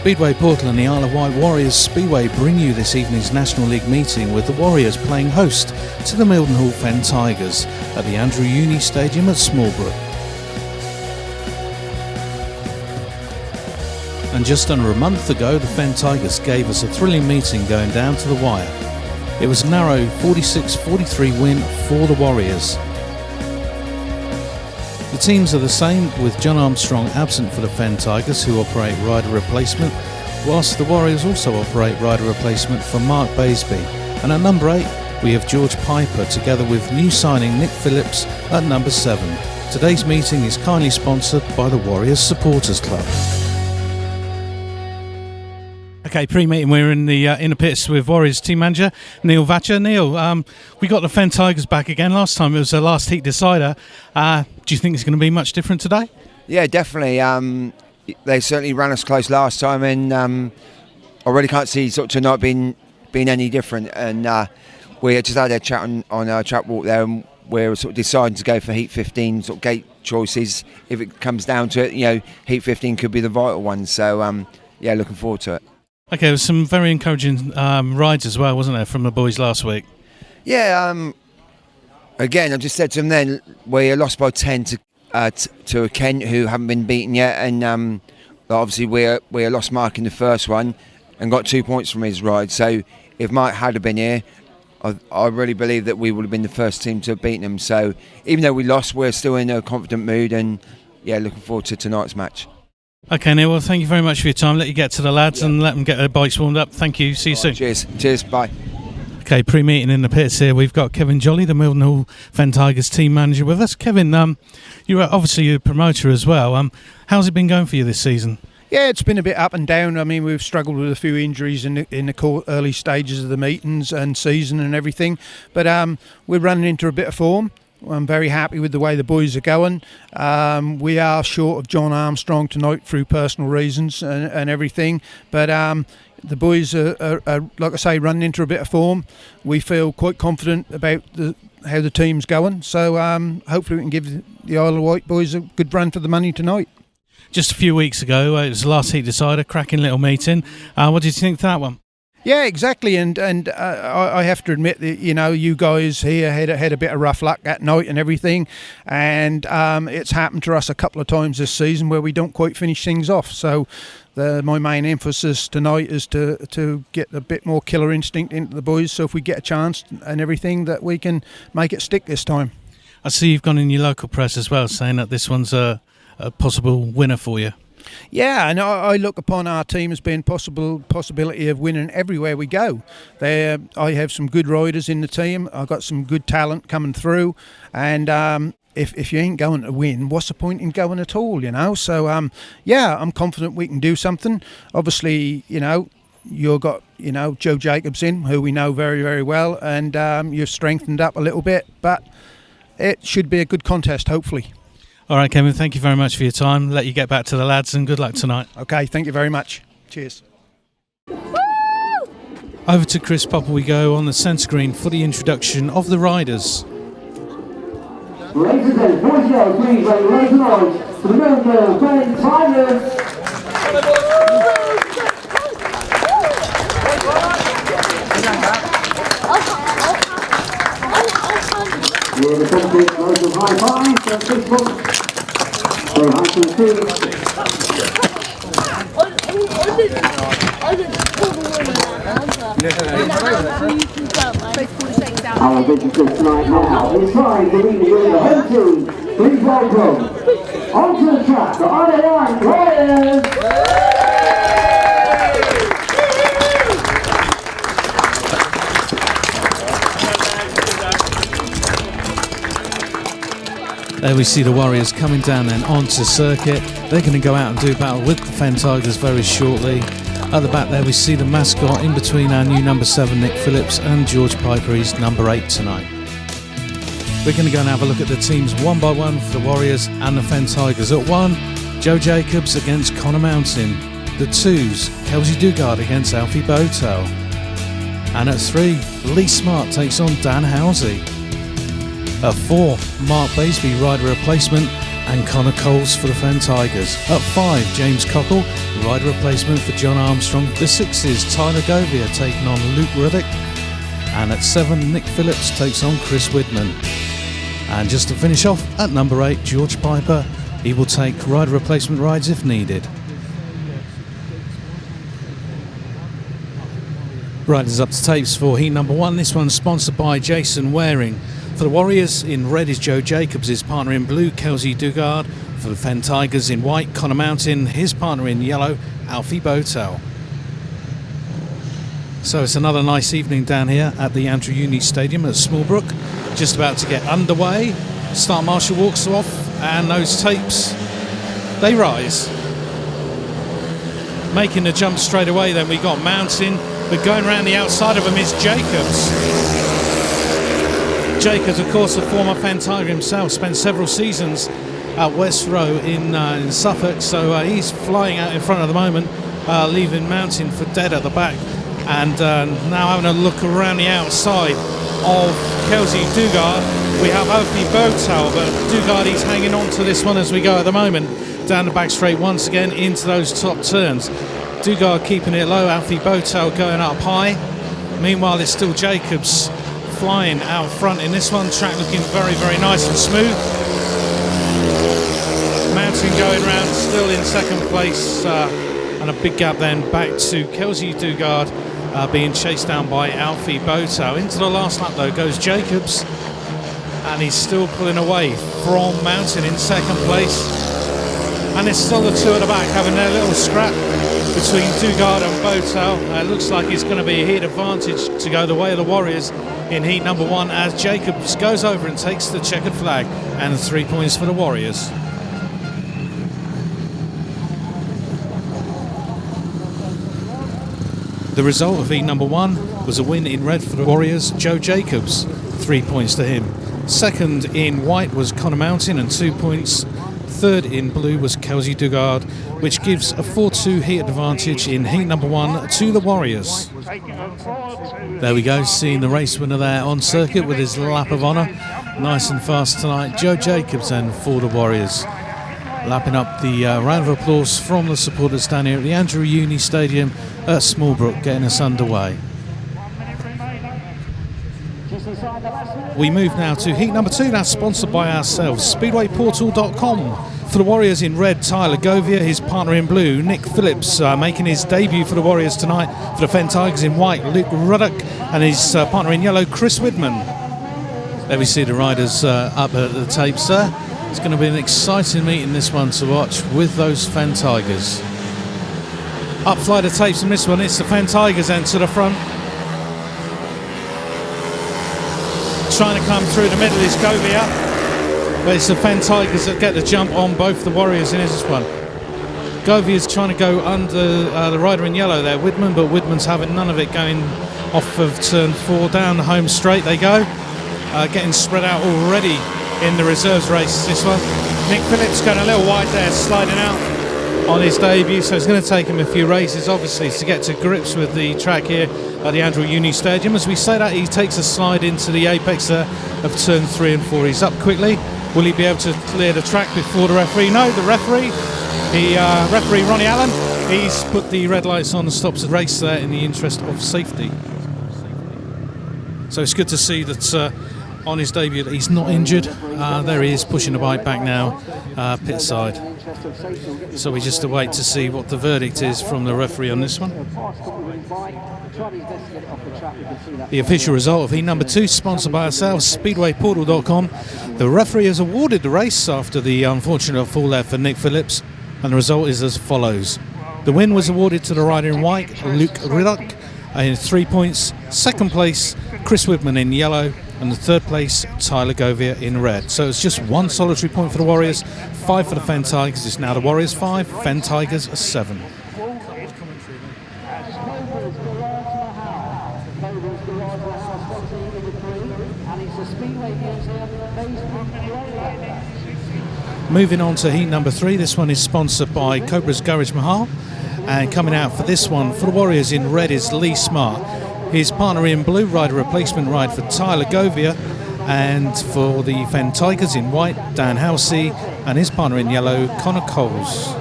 Speedway Portal and the Isle of Wight Warriors Speedway bring you this evening's National League meeting with the Warriors playing host to the Mildenhall Fen Tigers at the Andrew Uni Stadium at Smallbrook. And just under a month ago, the Fen Tigers gave us a thrilling meeting going down to the wire. It was a narrow 46-43 win for the Warriors. The teams are the same, with John Armstrong absent for the Fen Tigers, who operate rider replacement, whilst the Warriors also operate rider replacement for Mark Baseby. And at number 8 we have George Piper together with new signing Nick Phillips at number 7. Today's meeting is kindly sponsored by the Warriors Supporters Club. Okay, pre-meeting, we're in the inner pits with Warriors team manager Neil Vatcher. Neil, we got the Fen Tigers back again. Last time it was the last heat decider. Do you think it's going to be much different today? Yeah, definitely. They certainly ran us close last time, and I really can't see sort of tonight being any different. And we just had a chat on our chat walk there, and we're sort of deciding to go for heat 15 sort of gate choices. If it comes down to it, heat 15 could be the vital one. So yeah, looking forward to it. Okay, there was some very encouraging rides as well, wasn't there, from the boys last week? Yeah, again, I just said to them then, we lost by 10 to Kent, who haven't been beaten yet, and obviously we lost Mark in the first one and got 2 points from his ride. So if Mark had been here, I really believe that we would have been the first team to have beaten them. So even though we lost, we're still in a confident mood, and yeah, looking forward to tonight's match. Okay, Neil, well, thank you very much for your time. Let you get to the lads and let them get their bikes warmed up. Thank you. See you soon. Cheers, bye. Okay, pre-meeting in the pits here. We've got Kevin Jolly, the Mildenhall Fen Tigers team manager, with us. Kevin, you're obviously a promoter as well. How's it been going for you this season? Yeah, it's been a bit up and down. I mean, we've struggled with a few injuries in the early stages of the meetings and season and everything, but we're running into a bit of form. I'm very happy with the way the boys are going. We are short of John Armstrong tonight through personal reasons and everything, but the boys are, like I say, running into a bit of form. We feel quite confident about how the team's going, so hopefully we can give the Isle of Wight boys a good run for the money tonight. Just a few weeks ago, it was the last heat decider, cracking little meeting. What did you think of that one? Yeah, exactly, and I have to admit that you guys here had a bit of rough luck that night and everything, and it's happened to us a couple of times this season where we don't quite finish things off. So my main emphasis tonight is to get a bit more killer instinct into the boys, so if we get a chance and everything, that we can make it stick this time. I see you've gone in your local press as well, saying that this one's a possible winner for you. Yeah, and I look upon our team as being possibility of winning everywhere we go. I have some good riders in the team. I've got some good talent coming through, and if you ain't going to win, what's the point in going at all? So yeah, I'm confident we can do something. Obviously, you've got Joe Jacobs in, who we know very, very well, and you've strengthened up a little bit, but it should be a good contest, hopefully. All right, Kevin, thank you very much for your time. Let you get back to the lads, and good luck tonight. Okay, thank you very much. Cheers. Over to Chris Popper we go on the centre screen for the introduction of the riders. Ladies and gentlemen, boys and girls, please raise an orange to the Mildenhall Fen Tigers. We're the country, loads of high fives, so 6 points. Very high to the team. Our visitors tonight now is trying to meet the home team. Please welcome onto the track, the Isle of Wight Warriors. There we see the Warriors coming down then onto circuit. They're going to go out and do battle with the Fen Tigers very shortly. At the back there we see the mascot in between our new number 7 Nick Phillips and George Piper, he's number 8 tonight. We're going to go and have a look at the teams one by one for the Warriors and the Fen Tigers. At 1, Joe Jacobs against Connor Mountain. The 2s, Kelsey Dugard against Alfie Bowtell. And at 3, Lee Smart takes on Dan Halsey. At 4, Mark Baseby rider replacement and Connor Coles for the Fen Tigers. At 5, James Cockle, rider replacement for John Armstrong. The 6 is Tyler Govier taking on Luke Ruddick. And at 7, Nick Phillips takes on Chris Widman. And just to finish off, at number 8, George Piper. He will take rider replacement rides if needed. Riders up to tapes for heat number 1. This one's sponsored by Jason Waring. For the Warriors, in red is Joe Jacobs, his partner in blue, Kelsey Dugard. For the Fen Tigers in white, Connor Mountain, his partner in yellow, Alfie Bowtell. So it's another nice evening down here at the Andrew Uni Stadium at Smallbrook. Just about to get underway. Start marshal walks off, and those tapes, they rise. Making the jump straight away, then we got Mountain, but going around the outside of him is Jacobs. Jacobs, of course, a former Fen Tiger himself, spent several seasons at West Row in Suffolk, so he's flying out in front at the moment, leaving Mountain for dead at the back. And now having a look around the outside of Kelsey Dugard, we have Alfie Bowtell, but Dugard, he's hanging on to this one as we go at the moment. Down the back straight once again into those top turns. Dugard keeping it low, Alfie Bowtell going up high. Meanwhile, it's still Jacobs flying out front in this one. Track looking very, very nice and smooth. Mountain going round, still in second place. And a big gap then back to Kelsey Dugard being chased down by Alfie Bowtell. Into the last lap though goes Jacobs, and he's still pulling away from Mountain in second place. And it's still the two at the back having their little scrap between Dugard and Bowtell. It looks like it's going to be a heat advantage to go the way of the Warriors in heat number 1 as Jacobs goes over and takes the checkered flag, and 3 points for the Warriors. The result of heat number 1 was a win in red for the Warriors, Joe Jacobs, 3 points to him. Second in white was Connor Mountain and 2 points. Third in blue was Kelsey Dugard, which gives a 4-2 heat advantage in heat number 1 to the Warriors. There we go, seeing the race winner there on circuit with his lap of honour. Nice and fast tonight, Joe Jacobs then for the Warriors. Lapping up the round of applause from the supporters down here at the Andrew Uni Stadium at Smallbrook, getting us underway. We move now to heat number 2, that's sponsored by ourselves, speedwayportal.com. For the Warriors in red, Tyler Govier, his partner in blue, Nick Phillips, making his debut for the Warriors tonight. For the Fen Tigers in white, Luke Ruddick, and his partner in yellow, Chris Widman. There we see the riders up at the tapes there. It's going to be an exciting meeting, this one, to watch with those Fen Tigers. Up fly the tapes in this one, it's the Fen Tigers then to the front. Trying to come through the middle is Govier. But it's the Fen Tigers that get the jump on both the Warriors in this one. Govier's trying to go under the rider in yellow there, Widman, but Widman's having none of it, going off of turn 4 down the home straight they go. Getting spread out already in the reserves race, this one. Nick Phillips going a little wide there, sliding out on his debut, so it's going to take him a few races, obviously, to get to grips with the track here at the Andrew Uni Stadium. As we say that, he takes a slide into the apex there of turn 3 and 4. He's up quickly. Will he be able to clear the track before the referee? No, the referee, referee Ronnie Allan, he's put the red lights on and stops the race there in the interest of safety. So it's good to see that on his debut that he's not injured. There he is pushing the bike back now, pit side. So we just await to see what the verdict is from the referee on this one. The official result of heat number 2, sponsored by ourselves, speedwayportal.com. The referee has awarded the race after the unfortunate fall there for Nick Phillips, and the result is as follows. The win was awarded to the rider in white, Luke Ruddick, in 3 points. Second place, Chris Widman in yellow, and the third place, Tyler Govier in red. So it's just one solitary point for the Warriors, 5 for the Fen Tigers. It's now the Warriors 5, Fen Tigers 7. Moving on to heat number 3, this one is sponsored by Cobra's Garage Mahal, and coming out for this one for the Warriors in red is Lee Smart. His partner in blue, rider replacement ride for Tyler Govier, and for the Fen Tigers in white, Dan Halsey, and his partner in yellow, Connor Coles.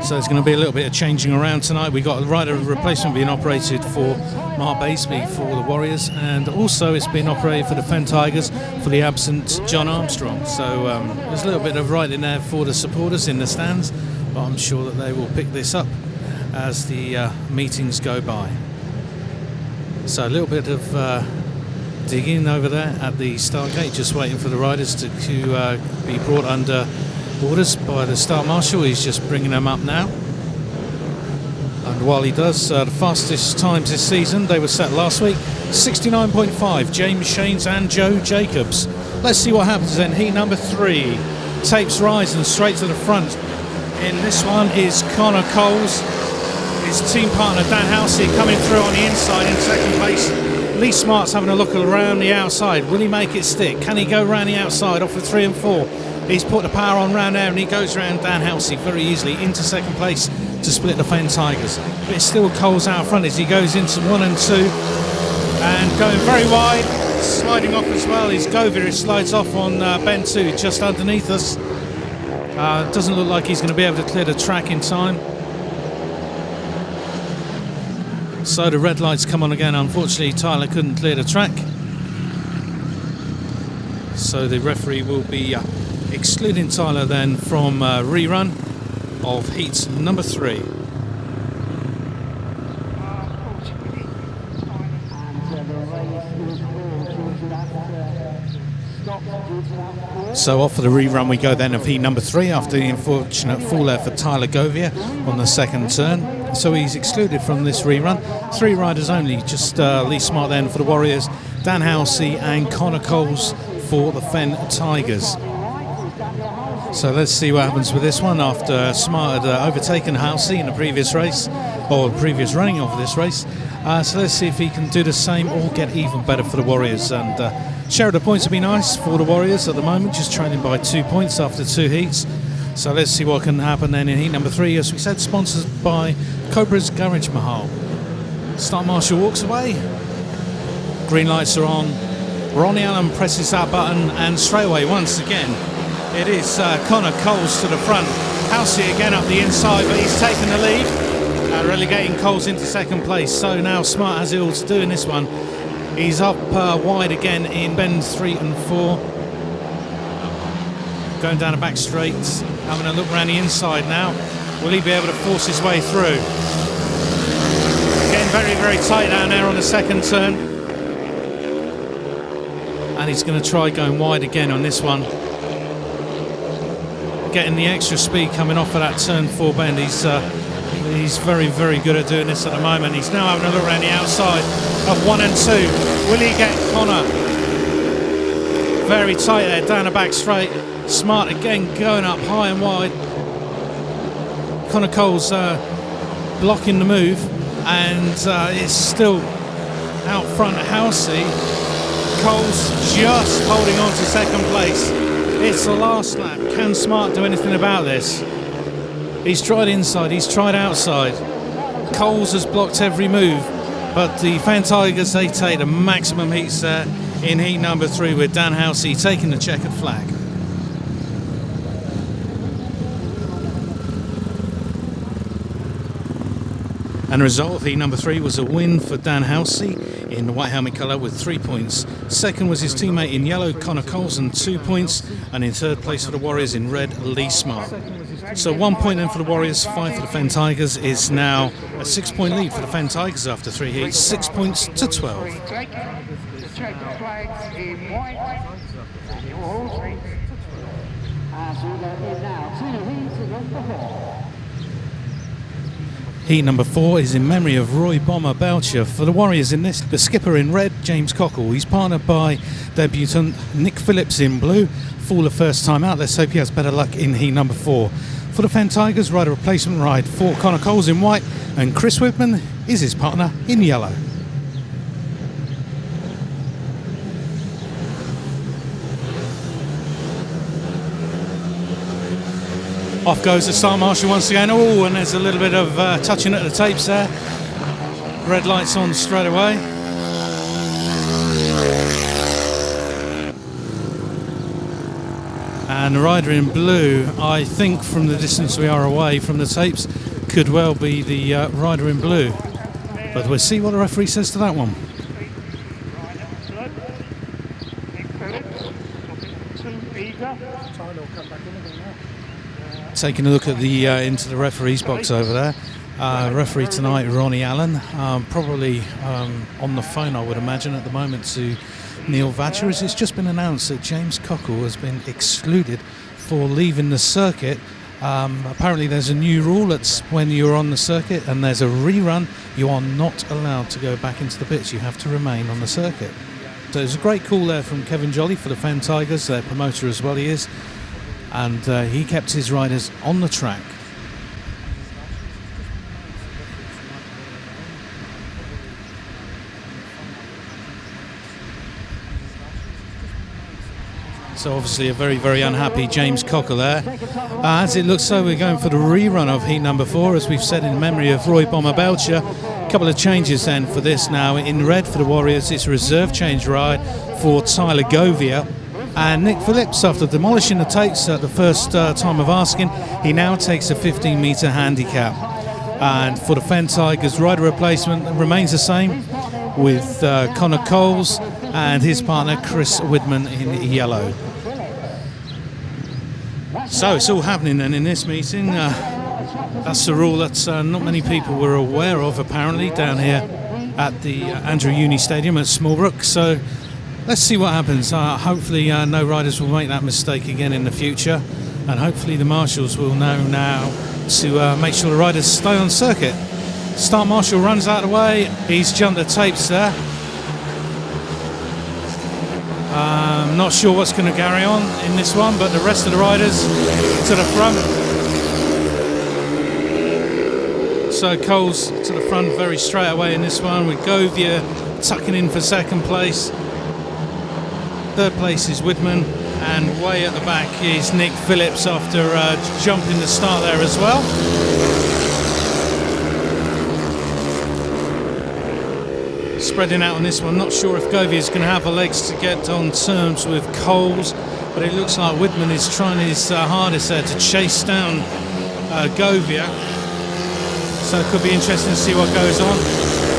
So there's going to be a little bit of changing around tonight. We've got a rider replacement being operated for Mark Baseby for the Warriors, and also it's being operated for the Fen Tigers for the absent John Armstrong. So there's a little bit of riding there for the supporters in the stands, but I'm sure that they will pick this up as the meetings go by. So a little bit of digging over there at the start gate, just waiting for the riders to be brought under orders by the start marshal. He's just bringing them up now, and while he does, the fastest times this season, they were set last week, 69.5, James Shanes and Joe Jacobs. Let's see what happens then. Heat number 3, tapes rising straight to the front. In this one is Connor Coles, his team partner Dan Halsey coming through on the inside in second place. Lee Smart's having a look around the outside. Will he make it stick? Can he go round the outside off of 3 and 4? He's put the power on round there, and he goes round Dan Halsey very easily into second place to split the Fen Tigers. But it's still Coles out front as he goes into 1 and 2 and going very wide, sliding off as well is Govier, who slides off on bend 2 just underneath us. Doesn't look like he's going to be able to clear the track in time. So the red lights come on again. Unfortunately, Tyler couldn't clear the track, so the referee will be excluding Tyler then from rerun of heat number 3. So off for the rerun we go then of heat number 3 after the unfortunate fall there for Tyler Govier on the second turn. So he's excluded from this rerun. 3 riders only, just Lee Smart then for the Warriors, Dan Halsey and Connor Coles for the Fen Tigers. So let's see what happens with this one after Smart had overtaken Halsey in the previous race, or previous running of this race. So let's see if he can do the same or get even better for the Warriors. And share of the points would be nice for the Warriors at the moment, just trailing by 2 points after 2 heats. So let's see what can happen then in heat number 3, as we said, sponsored by Cobra's Garage Mahal. Start marshal walks away. Green lights are on. Ronnie Allan presses that button, and straight away once again it is Connor Coles to the front. Halsey again up the inside, but he's taken the lead, relegating Coles into second place. So now Smart has it all to do in this one. He's up wide again in bend 3 and 4. Going down the back straight, having a look around the inside now. Will he be able to force his way through? Getting very, very tight down there on the second turn. And he's going to try going wide again on this one. Getting the extra speed coming off of that turn 4 bend. He's very, very good at doing this at the moment. He's now having a look around the outside of 1 and 2. Will he get Connor? Very tight there, down the back straight. Smart again going up high and wide. Connor Coles blocking the move, and it's still out front Halsey. Coles just holding on to second place. It's the last lap. Can Smart do anything about this? He's tried inside, he's tried outside. Coles has blocked every move, but the Fen Tigers, they take the maximum heats there in heat number 3 with Dan Halsey taking the checkered flag. And the result of heat number 3 was a win for Dan Halsey in the white helmet colour with 3 points. Second was his teammate in yellow, Connor Coles, and 2 points. And in third place for the Warriors in red, Lee Smart. So 1 point then for the Warriors, 5 for the Fen Tigers. Is now a 6 point lead for the Fen Tigers after 3 heats, 6 points to 12. Heat number 4 is in memory of Roy Bomber Boucher. For the Warriors in this, the skipper in red, James Cockle. He's partnered by debutant Nick Phillips in blue. For the first time out, let's hope he has better luck in heat number 4. For the Fen Tigers, ride a replacement ride for Connor Coles in white, and Chris Widman is his partner in yellow. Off goes the Star Marshal once again. Oh, and there's a little bit of touching at the tapes there. Red lights on straight away. And the rider in blue, I think from the distance we are away from the tapes, could well be the rider in blue. But we'll see what the referee says to that one. Taking a look at the into the referee's box over there. Referee tonight, Ronnie Allan, probably on the phone, I would imagine, at the moment to Neil Vatcher, as it's just been announced that James Cockle has been excluded for leaving the circuit. Apparently there's a new rule that's when you're on the circuit and there's a rerun, you are not allowed to go back into the pits, you have to remain on the circuit. So it was a great call there from Kevin Jolly for the Fen Tigers, their promoter as well he is, and he kept his riders on the track. So obviously a very, very unhappy James Cockle there. As it looks so, we're going for the rerun of heat number 4, as we've said, in memory of Roy Bomber Belcher. A couple of changes then for this now. In red for the Warriors, it's a reserve change ride for Tyler Govier. And Nick Phillips, after demolishing the tapes at the first time of asking, he now takes a 15-metre handicap. And for the Fen Tigers, rider replacement remains the same, with Connor Coles and his partner Chris Widman in yellow. So it's all happening then in this meeting. That's the rule that not many people were aware of, apparently, down here at the Andrew Uni Stadium at Smallbrook. So let's see what happens. Hopefully no riders will make that mistake again in the future, and hopefully the marshals will know now to make sure the riders stay on circuit. Start marshal runs out of the way. He's jumped the tapes there. Not sure what's going to carry on in this one, but the rest of the riders to the front. So Coles to the front very straight away in this one, with Govier tucking in for second place. Third place is Widman, and way at the back is Nick Phillips after jumping the start there as well. Spreading out on this one, not sure if Govier is going to have the legs to get on terms with Coles, but it looks like Widman is trying his hardest there to chase down Govier. So it could be interesting to see what goes on.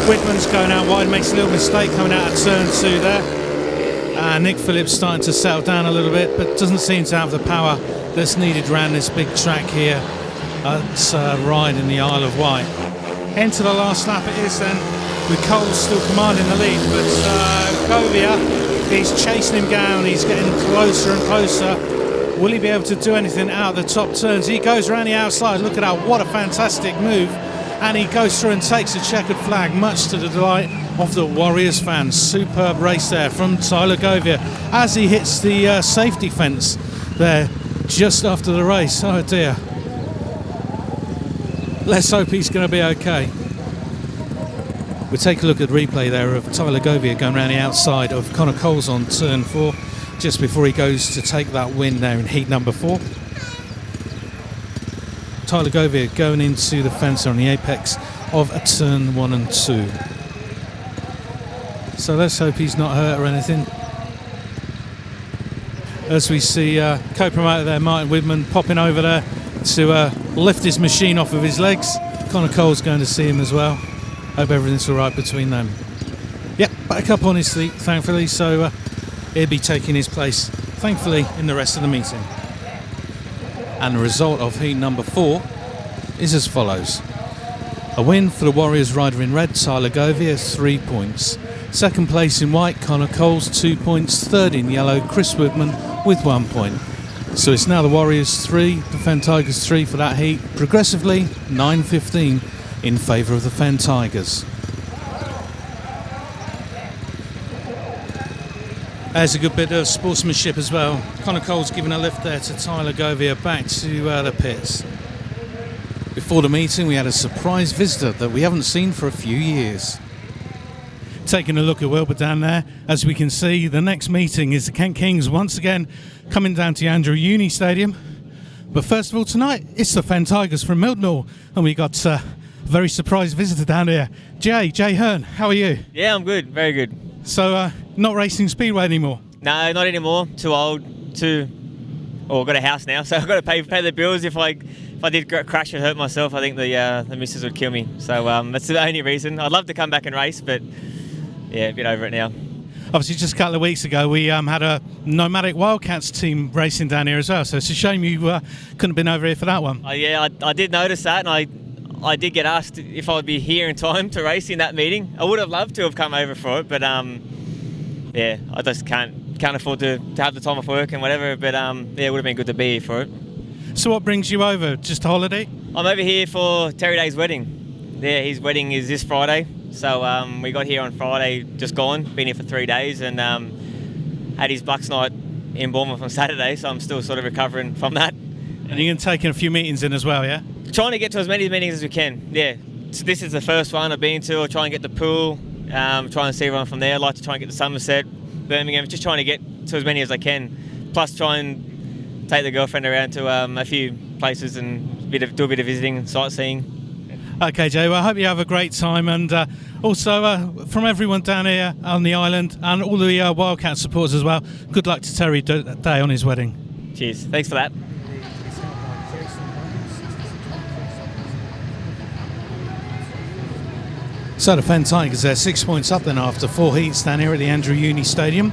Widman's going out wide, makes a little mistake coming out of turn 2 there. Nick Phillips starting to settle down a little bit, but doesn't seem to have the power that's needed around this big track here at Ryde in the Isle of Wight. Into the last lap it is then, with Cole still commanding the lead, but Govier, he's chasing him down, he's getting closer and closer. Will he be able to do anything out of the top turns? He goes around the outside, look at that, what a fantastic move, and he goes through and takes a checkered flag, much to the delight of the Warriors fans. Superb race there from Tyler Govier as he hits the safety fence there just after the race. Oh dear. Let's hope he's going to be okay. We'll take a look at the replay there of Tyler Govier going around the outside of Connor Coles on turn 4, just before he goes to take that win there in heat number 4. Tyler Govier going into the fence on the apex of a turn 1 and 2. So let's hope he's not hurt or anything. As we see co-promoter there, Martin Widman, popping over there to lift his machine off of his legs. Connor Cole's going to see him as well. Hope everything's all right between them. Yep, back up on his feet, thankfully, so he'll be taking his place, thankfully, in the rest of the meeting. And the result of heat number 4 is as follows. A win for the Warriors rider in red, Tyler Govier, 3 points. Second place in white, Connor Coles, 2 points. Third in yellow, Chris Widman with 1 point. So it's now the Warriors 3, the Fen Tigers 3 for that heat. Progressively, 9-15 in favour of the Fen Tigers. There's a good bit of sportsmanship as well. Connor Coles giving a lift there to Tyler Govier back to the pits. Before the meeting, we had a surprise visitor that we haven't seen for a few years. Taking a look at Wilbur down there, as we can see, the next meeting is the Kent Kings once again coming down to Andrew Uni Stadium. But first of all, tonight it's the Fen Tigers from Mildenhall, and we got a very surprised visitor down here. Jay Herne, how are you? Yeah, I'm good, very good. So, not racing Speedway anymore? No, not anymore. Too old, too or got a house now, so I've got to pay the bills. If I did crash and hurt myself, I think the missus would kill me. So that's the only reason. I'd love to come back and race, but yeah, a bit over it now. Obviously, just a couple of weeks ago, we had a nomadic Wildcats team racing down here as well. So it's a shame you couldn't have been over here for that one. Yeah, I did notice that, and I did get asked if I would be here in time to race in that meeting. I would have loved to have come over for it, but yeah, I just can't afford to have the time off work and whatever. But yeah, it would have been good to be here for it. So what brings you over? Just a holiday? I'm over here for Terry Day's wedding. Yeah, his wedding is this Friday. So we got here on Friday, just gone, been here for 3 days, and had his Bucks night in Bournemouth on Saturday, so I'm still sort of recovering from that. And you're going to take in a few meetings in as well, yeah? Trying to get to as many meetings as we can, yeah. So this is the first one I've been to. I'll try and get the Pool, try and see everyone from there. I'd like to try and get to Somerset, Birmingham, just trying to get to as many as I can. Plus try and take the girlfriend around to a few places and do a bit of visiting and sightseeing. Okay, Jay, well, I hope you have a great time, and also from everyone down here on the island and all the Wildcat supporters as well, good luck to Terry Day on his wedding. Cheers, thanks for that. So the Fen Tigers, they're 6 points up then after 4 heats down here at the Andrew Uni Stadium.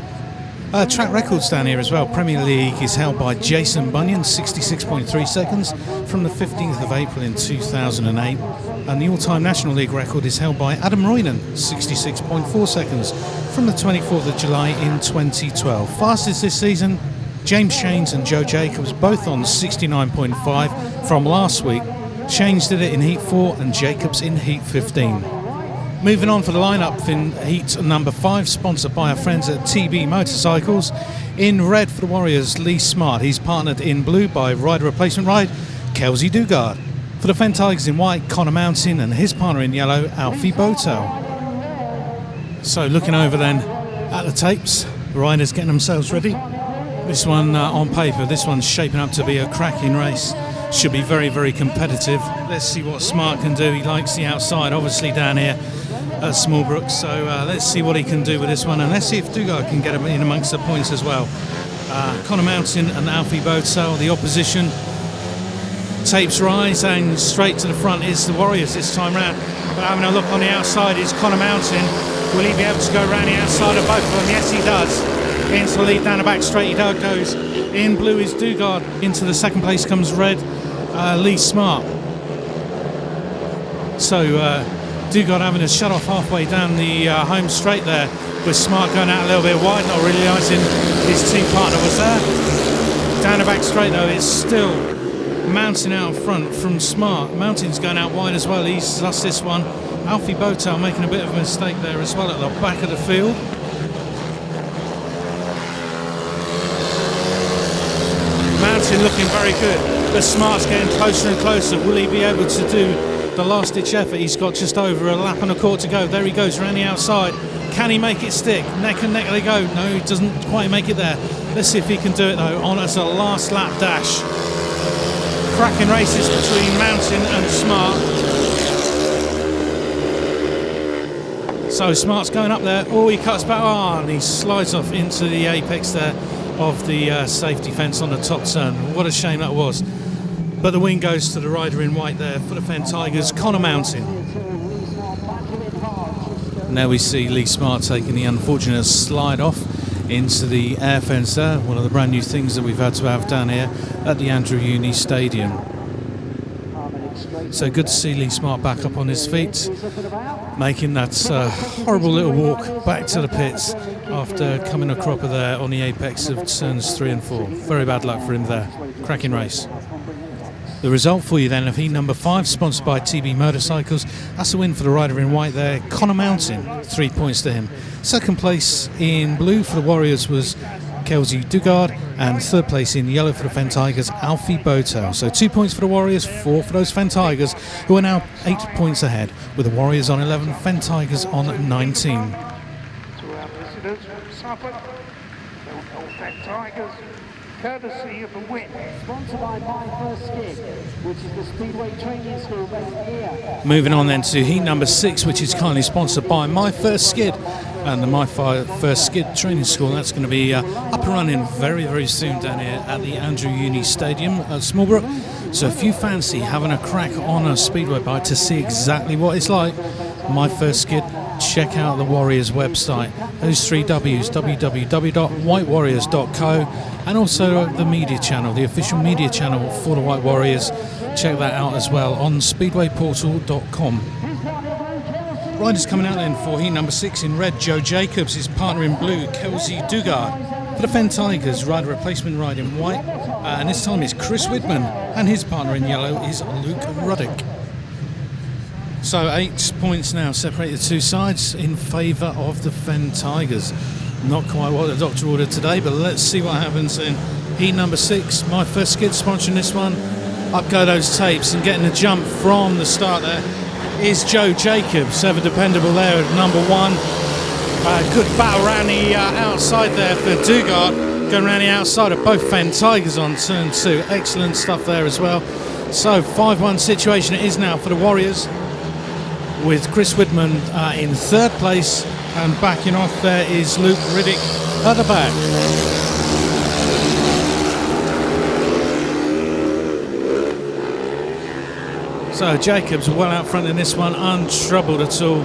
Track records down here as well. Premier League is held by Jason Bunyan, 66.3 seconds from the 15th of April in 2008. And the all-time National League record is held by Adam Royden, 66.4 seconds from the 24th of July in 2012. Fastest this season, James Shanes and Joe Jacobs, both on 69.5 from last week. Shanes did it in Heat 4 and Jacobs in Heat 15. Moving on for the lineup in Heat number 5, sponsored by our friends at TB Motorcycles. In red for the Warriors, Lee Smart. He's partnered in blue by Rider Replacement Ride, Kelsey Dugard. For the Fen Tigers in white, Connor Mountain, and his partner in yellow, Alfie Bowtell. So looking over then at the tapes, the riders getting themselves ready. This one on paper, this one's shaping up to be a cracking race. Should be very, very competitive. Let's see what Smart can do. He likes the outside, obviously, down here at Smallbrook. So let's see what he can do with this one. And let's see if Dugard can get him in amongst the points as well. Connor Mountain and Alfie Bowtell, the opposition. Tapes rise and straight to the front is the Warriors this time round. But having a look on the outside is Connor Mountain. Will he be able to go around the outside of both of them? Yes, he does. Into the lead down the back straight he goes. In blue is Dugard. Into the second place comes red, Lee Smart. So Dugard having a shut off halfway down the home straight there, with Smart going out a little bit wide, not realising his team partner was there. Down the back straight though, it's still Mountain out front from Smart. Mountain's going out wide as well. He's lost this one. Alfie Bowtell making a bit of a mistake there as well at the back of the field. Mountain looking very good, but Smart's getting closer and closer. Will he be able to do the last ditch effort? He's got just over a lap and a quarter to go. There he goes around the outside. Can he make it stick? Neck and neck they go. No, he doesn't quite make it there. Let's see if he can do it though on as a last lap dash. Cracking races between Mountain and Smart. So Smart's going up there. Oh, he cuts back on. And he slides off into the apex there of the safety fence on the top turn. What a shame that was. But the win goes to the rider in white there for the Fen Tigers, Connor Mountain. Now we see Lee Smart taking the unfortunate slide off into the air fence there, one of the brand new things that we've had to have down here at the Andrew Uni Stadium. So good to see Lee Smart back up on his feet, making that horrible little walk back to the pits after coming a cropper there on the apex of turns 3 and 4. Very bad luck for him there. Cracking race. The result for you then of heat number 5, sponsored by TB Motorcycles. That's a win for the rider in white there, Connor Mountain, 3 points to him. Second place in blue for the Warriors was Kelsey Dugard, and third place in yellow for the Fen Tigers, Alfie Bowtell. So 2 points for the Warriors, 4 for those Fen Tigers, who are now 8 points ahead, with the Warriors on 11, Fen Tigers on 19. To our visitors from Suffolk, Mildenhall Fen Tigers, courtesy of the Wight. Sponsored by My First Skid, which is the Speedway training school based here. Moving on then to heat number 6, which is kindly sponsored by My First Skid. and the My First Skid training school. That's going to be up and running very, very soon down here at the Andrew Uni Stadium at Smallbrook. So if you fancy having a crack on a speedway bike to see exactly what it's like, My First Skid, check out the Warriors website. Those 3 W's, www.whitewarriors.co, and also the media channel, the official media channel for the Wight Warriors. Check that out as well on speedwayportal.com. Riders coming out then for heat number 6 in red, Joe Jacobs. His partner in blue, Kelsey Dugard. For the Fen Tigers, rider replacement ride in white, and this time it's Chris Widman, and his partner in yellow is Luke Ruddick. So 8 points now separate the two sides in favour of the Fen Tigers. Not quite what the doctor ordered today, but let's see what happens in heat number 6. My First Skid sponsoring this one. Up go those tapes, and getting the jump from the start there is Joe Jacobs, ever dependable there at number 1. Good battle around the outside there for Dugard, going around the outside of both Fen Tigers on turn 2. Excellent stuff there as well. So 5-1 situation it is now for the Warriors, with Chris Widman in 3rd place, and backing off there is Luke Ruddick at the back. So Jacobs well out front in this one, untroubled at all,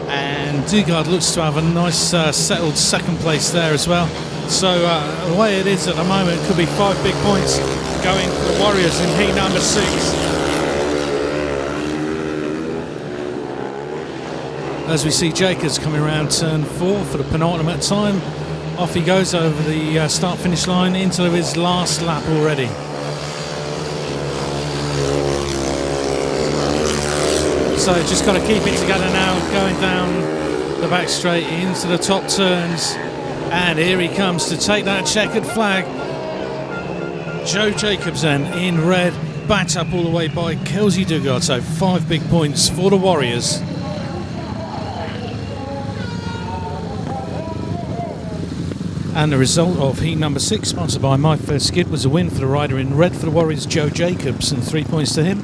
and Dugard looks to have a nice settled 2nd place there as well. So the way it is at the moment, it could be 5 big points going for the Warriors in heat number 6. As we see Jacobs coming around turn 4 for the penultimate time. Off he goes over the start-finish line into his last lap already. So just got to keep it together now, going down the back straight into the top turns. And here he comes to take that checkered flag. Joe Jacobs then in red, backed up all the way by Kelsey Dugard. So 5 big points for the Warriors. And the result of heat number 6, sponsored by My First Skid, was a win for the rider in red for the Warriors, Joe Jacobs, and 3 points to him.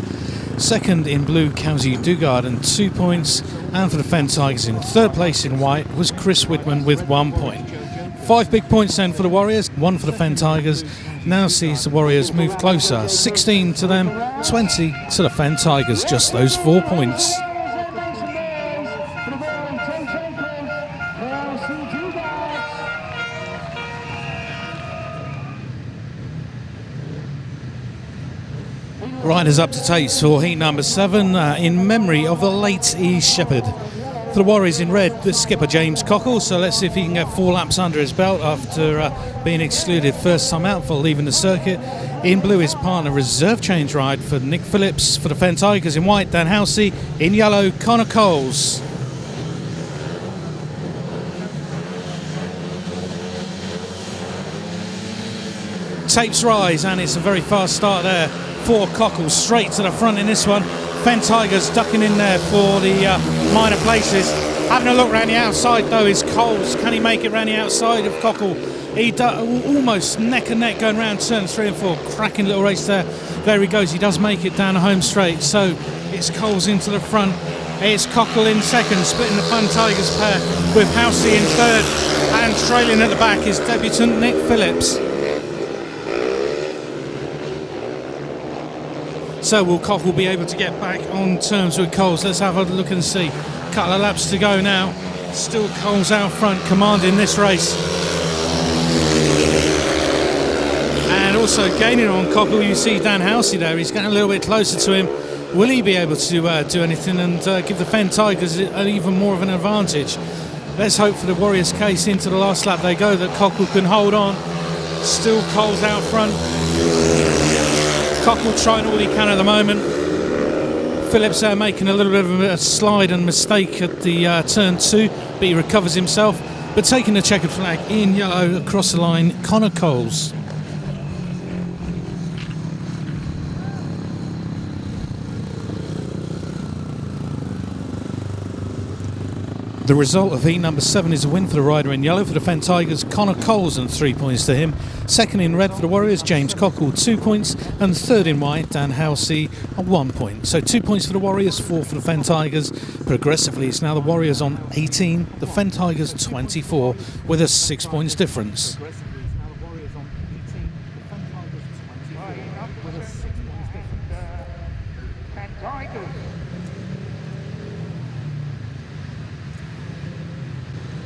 2nd in blue, Kelsey Dugard, and 2 points. And for the Fen Tigers in 3rd place in white was Chris Widman with 1 point. 5 big points then for the Warriors, 1 for the Fen Tigers. Now sees the Warriors move closer, 16 to them, 20 to the Fen Tigers, just those 4 points. Riders up to taste for heat number 7 in memory of the late E. Shepherd. For the Warriors in red, the skipper James Cockle, so let's see if he can get 4 laps under his belt after being excluded first time out for leaving the circuit. In blue, his partner reserve change ride for Nick Phillips. For the Fen Tigers in white, Dan Halsey. In yellow, Connor Coles. Tapes rise, and it's a very fast start there for Cockle, straight to the front in this one. Fen Tigers ducking in there for the minor places. Having a look around the outside though is Coles. Can he make it around the outside of Cockle? He almost neck and neck going around turns 3 and 4. Cracking little race there. There he goes. He does make it down the home straight. So it's Coles into the front. It's Cockle in 2nd, splitting the Fen Tigers pair with Halsey in 3rd, and trailing at the back is debutant Nick Phillips. So will Cockle be able to get back on terms with Coles? Let's have a look and see. Couple of laps to go now. Still Coles out front, commanding this race. And also gaining on Cockle, you see Dan Halsey there. He's getting a little bit closer to him. Will he be able to do anything and give the Fen Tigers even more of an advantage? Let's hope for the Warriors' case into the last lap they go that Cockle can hold on. Still Coles out front. Cockle trying all he can at the moment. Phillips there making a little bit of a slide and mistake at the turn 2, but he recovers himself. But taking the checkered flag in yellow across the line, Connor Coles. The result of heat number 7 is a win for the rider in yellow for the Fen Tigers, Connor Coles, and 3 points to him. Second in red for the Warriors, James Cockle, 2 points. And third in white, Dan Halsey, 1 point. So 2 points for the Warriors, 4 for the Fen Tigers. Progressively, it's now the Warriors on 18, the Fen Tigers 24, with a 6 points difference.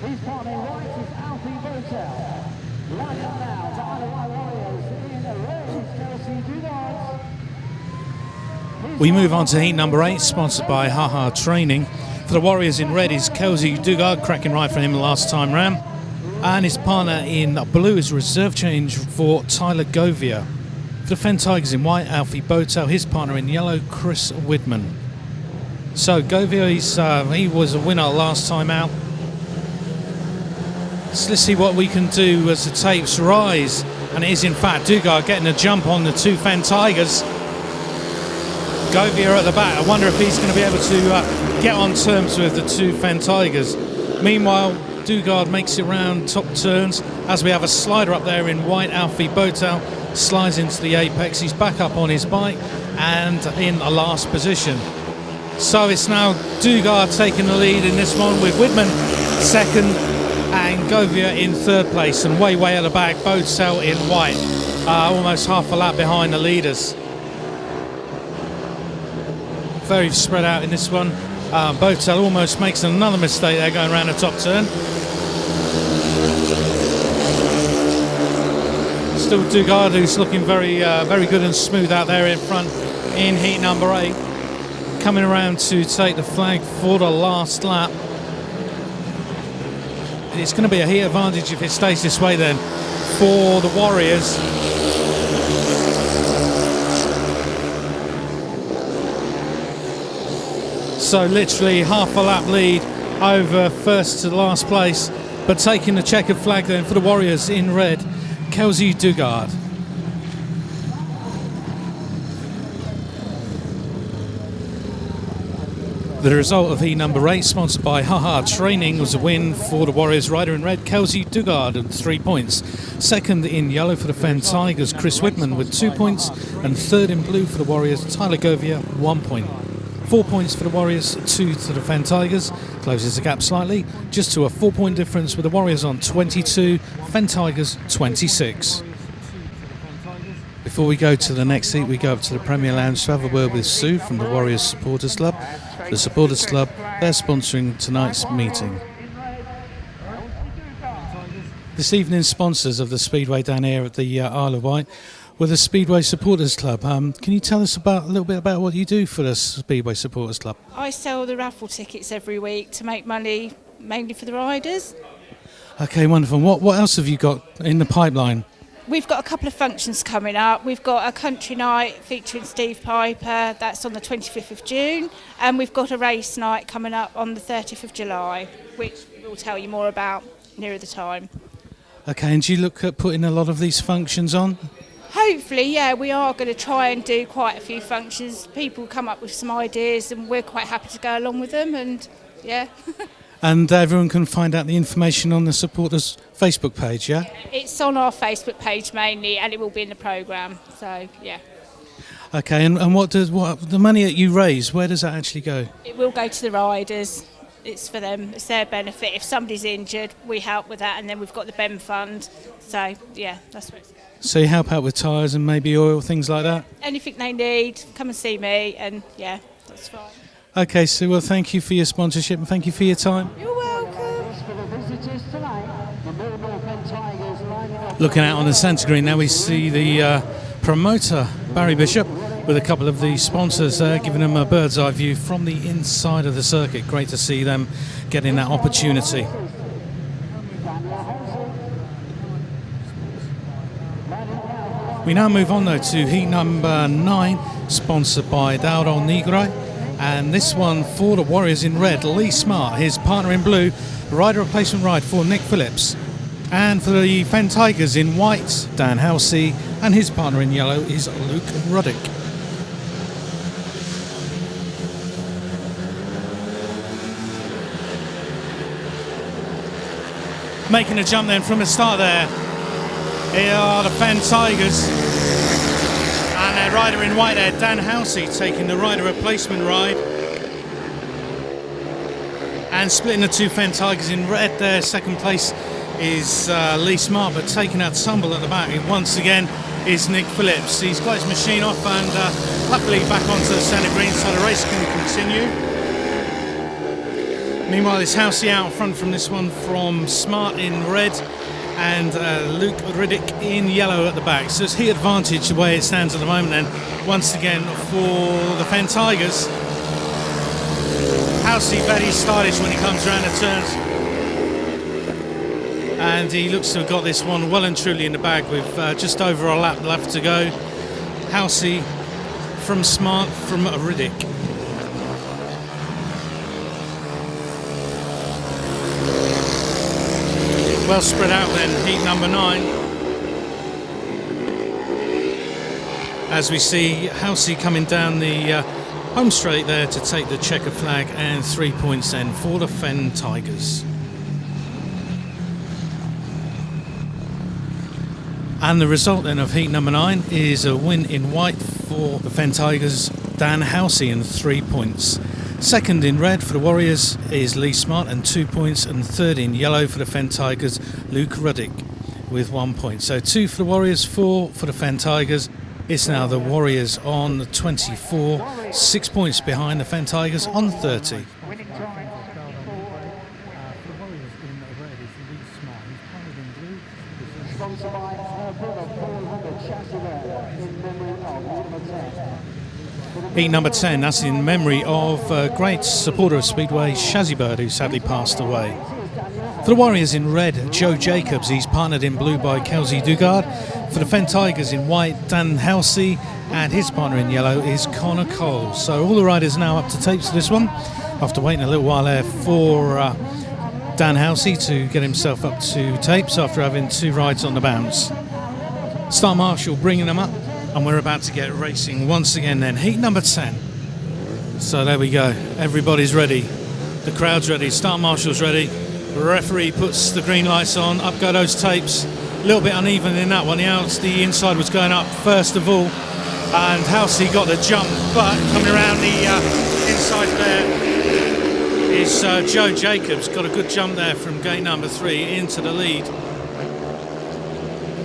His partner in white is Alfie Bowtell. Right up now, the Isle of Wight Warriors in the red is Kelsey Dugard. We move on to heat number 8, sponsored by Haha Training. For the Warriors in red is Kelsey Dugard, cracking right for him last time round. And his partner in blue is reserve change for Tyler Govier. For the Fen Tigers in white, Alfie Bowtell, his partner in yellow, Chris Widman. So Govier, he was a winner last time out. So let's see what we can do as the tapes rise. And it is in fact Dugard getting a jump on the 2 Fen Tigers. Govier at the back. I wonder if he's going to be able to get on terms with the 2 Fen Tigers. Meanwhile, Dugard makes it round top turns as we have a slider up there in white. Alfie Bowtell slides into the apex. He's back up on his bike and in the last position. So it's now Dugard taking the lead in this one with Widman second and Govier in third place, and way at the back, Bowtell in white, almost half a lap behind the leaders. Very spread out in this one. Bowtell almost makes another mistake there going around the top turn. Still Dugard, who's looking very good and smooth out there in front in heat number 8. Coming around to take the flag for the last lap. It's going to be a heat advantage if it stays this way then for the Warriors. So literally half a lap lead over first to last place, but taking the checkered flag then for the Warriors in red, Kelsey Dugard. The result of heat number 8, sponsored by Haha Training, was a win for the Warriors rider in red, Kelsey Dugard, and 3 points. Second in yellow for the Fen Tigers, Chris Widman with 2 points. And third in blue for the Warriors, Tyler Govier, 1 point. 4 points for the Warriors, 2 to the Fen Tigers. Closes the gap slightly, just to a 4 point difference with the Warriors on 22, Fen Tigers 26. Before we go to the next heat, we go up to the Premier Lounge to have a word with Sue from the Warriors Supporters Club. The Supporters Club, they're sponsoring tonight's meeting. This evening's sponsors of the Speedway down here at the Isle of Wight were the Speedway Supporters Club. Can you tell us a little bit about what you do for the Speedway Supporters Club? I sell the raffle tickets every week to make money, mainly for the riders. Okay, wonderful. What else have you got in the pipeline? We've got a couple of functions coming up. We've got a country night featuring Steve Piper, that's on the 25th of June, and we've got a race night coming up on the 30th of July, which we'll tell you more about nearer the time. Okay, and do you look at putting a lot of these functions on? Hopefully, yeah, we are going to try and do quite a few functions. People come up with some ideas and we're quite happy to go along with them, and yeah. And everyone can find out the information on the supporters Facebook page, yeah? It's on our Facebook page mainly, and it will be in the programme, so yeah. Okay, and what the money that you raise, where does that actually go? It will go to the riders. It's for them, it's their benefit. If somebody's injured, we help with that, and then we've got the BEM fund, so yeah, that's what it's for. So you help out with tyres and maybe oil, things like that? Anything they need, come and see me, and yeah, that's fine. Okay, Sue, well, thank you for your sponsorship and thank you for your time. You're welcome. Looking out on the centre green now, we see the promoter, Barry Bishop, with a couple of the sponsors giving them a bird's eye view from the inside of the circuit. Great to see them getting that opportunity. We now move on though to heat number 9, sponsored by Dauro Negro. And this one for the Warriors in red, Lee Smart, his partner in blue, rider replacement ride for Nick Phillips. And for the Fen Tigers in white, Dan Halsey, and his partner in yellow is Luke Ruddick. making a jump then from the start there. Here are the Fen Tigers. And their rider in white there, Dan Halsey, taking the rider replacement ride. And splitting the two Fen Tigers in red there. Second place is Lee Smart, but taking out tumble at the back once again is Nick Phillips. He's got his machine off and luckily back onto the centre green so the race can continue. Meanwhile, it's Halsey out front from this one from Smart in red and Luke Ruddick in yellow at the back. So it's heat advantage the way it stands at the moment then. Once again for the Fen Tigers. Halsey very stylish when he comes around the turns. And he looks to have got this one well and truly in the bag with just over a lap left to go. Halsey from Smart from Ruddick. Well spread out then, heat number 9. As we see Halsey coming down the home straight there to take the checker flag and 3 points then for the Fen Tigers. And the result then of heat number 9 is a win in white for the Fen Tigers, Dan Halsey, and 3 points. Second in red for the Warriors is Lee Smart and 2 points, and third in yellow for the Fen Tigers, Luke Ruddick with 1 point. So 2 for the Warriors, 4 for the Fen Tigers. It's now the Warriors on 24, 6 points behind the Fen Tigers on 30. Heat number 10, that's in memory of a great supporter of Speedway, Shazzy Bird, who sadly passed away. For the Warriors in red, Joe Jacobs, he's partnered in blue by Kelsey Dugard. For the Fen Tigers in white, Dan Halsey, and his partner in yellow is Connor Cole. So all the riders now up to tapes for this one, after waiting a little while there for Dan Halsey to get himself up to tapes after having 2 rides on the bounce. Star Marshall bringing them up. And we're about to get racing once again then. Heat number 10. So there we go. Everybody's ready. The crowd's ready. Start Marshall's ready. The referee puts the green lights on. Up go those tapes. A little bit uneven in that one. The inside was going up first of all. And Halsey got the jump. But coming around the inside there is Joe Jacobs. Got a good jump there from gate number 3 into the lead.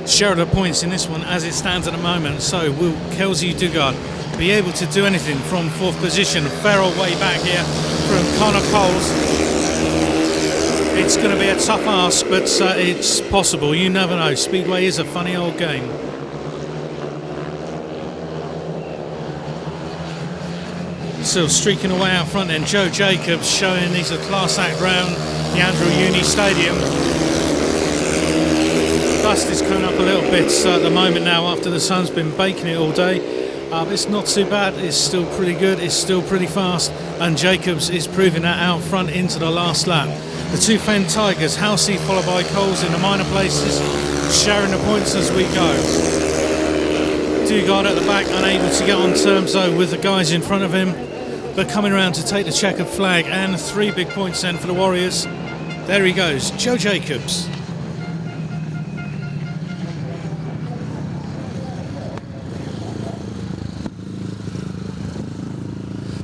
Share of the points in this one as it stands at the moment. So will Kelsey Dugard be able to do anything from 4th position? Ferrell way back here from Connor Coles. It's going to be a tough ask, but it's possible. You never know. Speedway is a funny old game. Still streaking away out front then. Joe Jacobs showing he's a class act round the Andrew Uni Stadium. Dust is coming up a little bit at the moment now after the sun's been baking it all day. It's not too bad, it's still pretty good, it's still pretty fast, and Jacobs is proving that out front into the last lap. The 2 Fen Tigers, Halsey followed by Coles in the minor places, sharing the points as we go. Dugard at the back, unable to get on terms though with the guys in front of him, but coming around to take the checkered flag, and 3 big points then for the Warriors. There he goes, Joe Jacobs.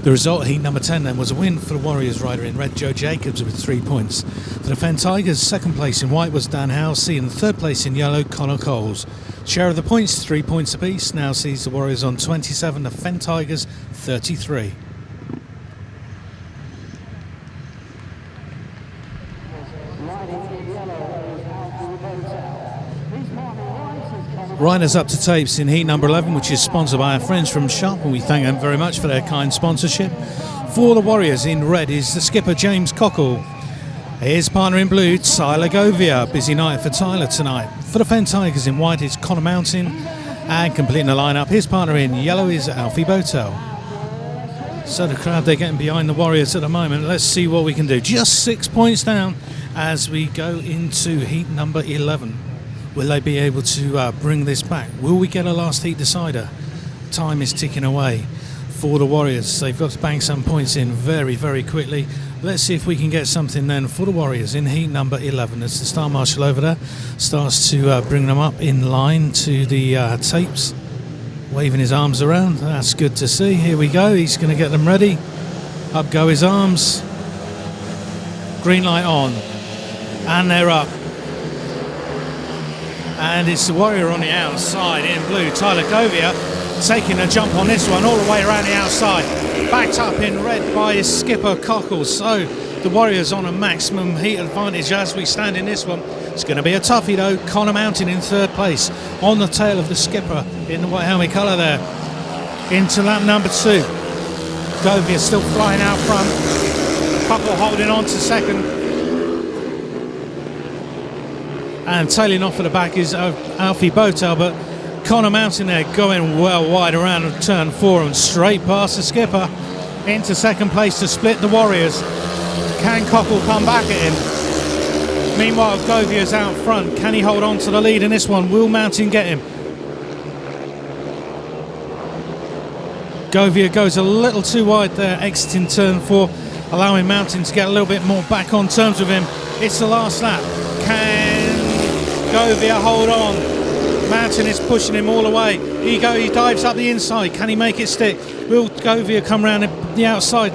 The result, heat number 10 then, was a win for the Warriors rider in red, Joe Jacobs, with 3 points. For the Fen Tigers, second place in white was Dan Halsey, and third place in yellow, Connor Coles. Share of the points, 3 points apiece, now sees the Warriors on 27, the Fen Tigers 33. Riders up to tapes in heat number 11, which is sponsored by our friends from Sharp, and we thank them very much for their kind sponsorship. For the Warriors in red is the skipper James Cockle. His partner in blue, Tyler Govier. Busy night for Tyler tonight. For the Fen Tigers in white is Connor Mountain, and completing the lineup, his partner in yellow is Alfie Bowtell. So the crowd, they're getting behind the Warriors at the moment. Let's see what we can do. Just 6 points down as we go into heat number 11. Will they be able to bring this back? Will we get a last heat decider? Time is ticking away. for the Warriors. They've got to bang some points in very, very quickly. Let's see if we can get something then for the Warriors in heat number 11 as the Star Marshal over there starts to bring them up in line to the tapes, waving his arms around. That's good to see. Here we go. He's going to get them ready. Up go his arms. Green light on. And they're up. And it's the Warrior on the outside in blue. Tyler Govier taking a jump on this one all the way around the outside. Backed up in red by his skipper Cockle. So the Warriors on a maximum heat advantage as we stand in this one. It's going to be a toughie though. Connor Mountain in third place on the tail of the skipper in the white helmet colour there. Into lap number 2. Govier still flying out front. Cockle holding on to second. And tailing off at the back is Alfie Bowtell, but Connor Mountain there going well wide around turn 4 and straight past the skipper into second place to split the Warriors. Can Cockle come back at him? Meanwhile, Govier's out front. Can he hold on to the lead in this one? Will Mountain get him? Govier goes a little too wide there, exiting turn 4, allowing Mountain to get a little bit more back on terms with him. It's the last lap. Can Govier hold on? Mountain is pushing him all the way. He dives up the inside. Can he make it stick? Will Govier come round the outside?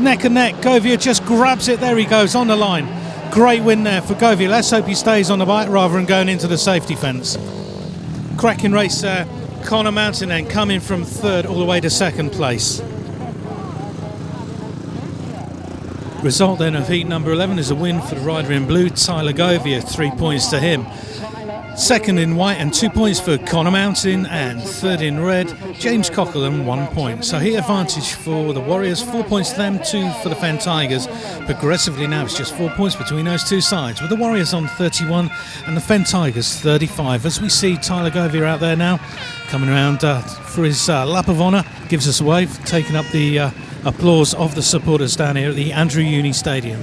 Neck and neck. Govier just grabs it. There he goes on the line. Great win there for Govier. Let's hope he stays on the bike rather than going into the safety fence. Cracking race there. Connor Mountain then coming from third all the way to second place. Result then of heat number 11 is a win for the rider in blue, Tyler Govier, 3 points to him. Second in white and 2 points for Connor Mountain, and third in red, James Cockle, and 1 point. So heat advantage for the Warriors, 4 points to them, 2 for the Fen Tigers. Progressively now it's just 4 points between those two sides, with the Warriors on 31 and the Fen Tigers 35. As we see Tyler Govier out there now, coming around for his lap of honour, gives us a wave, taking up the applause of the supporters down here at the Andrew Uni Stadium.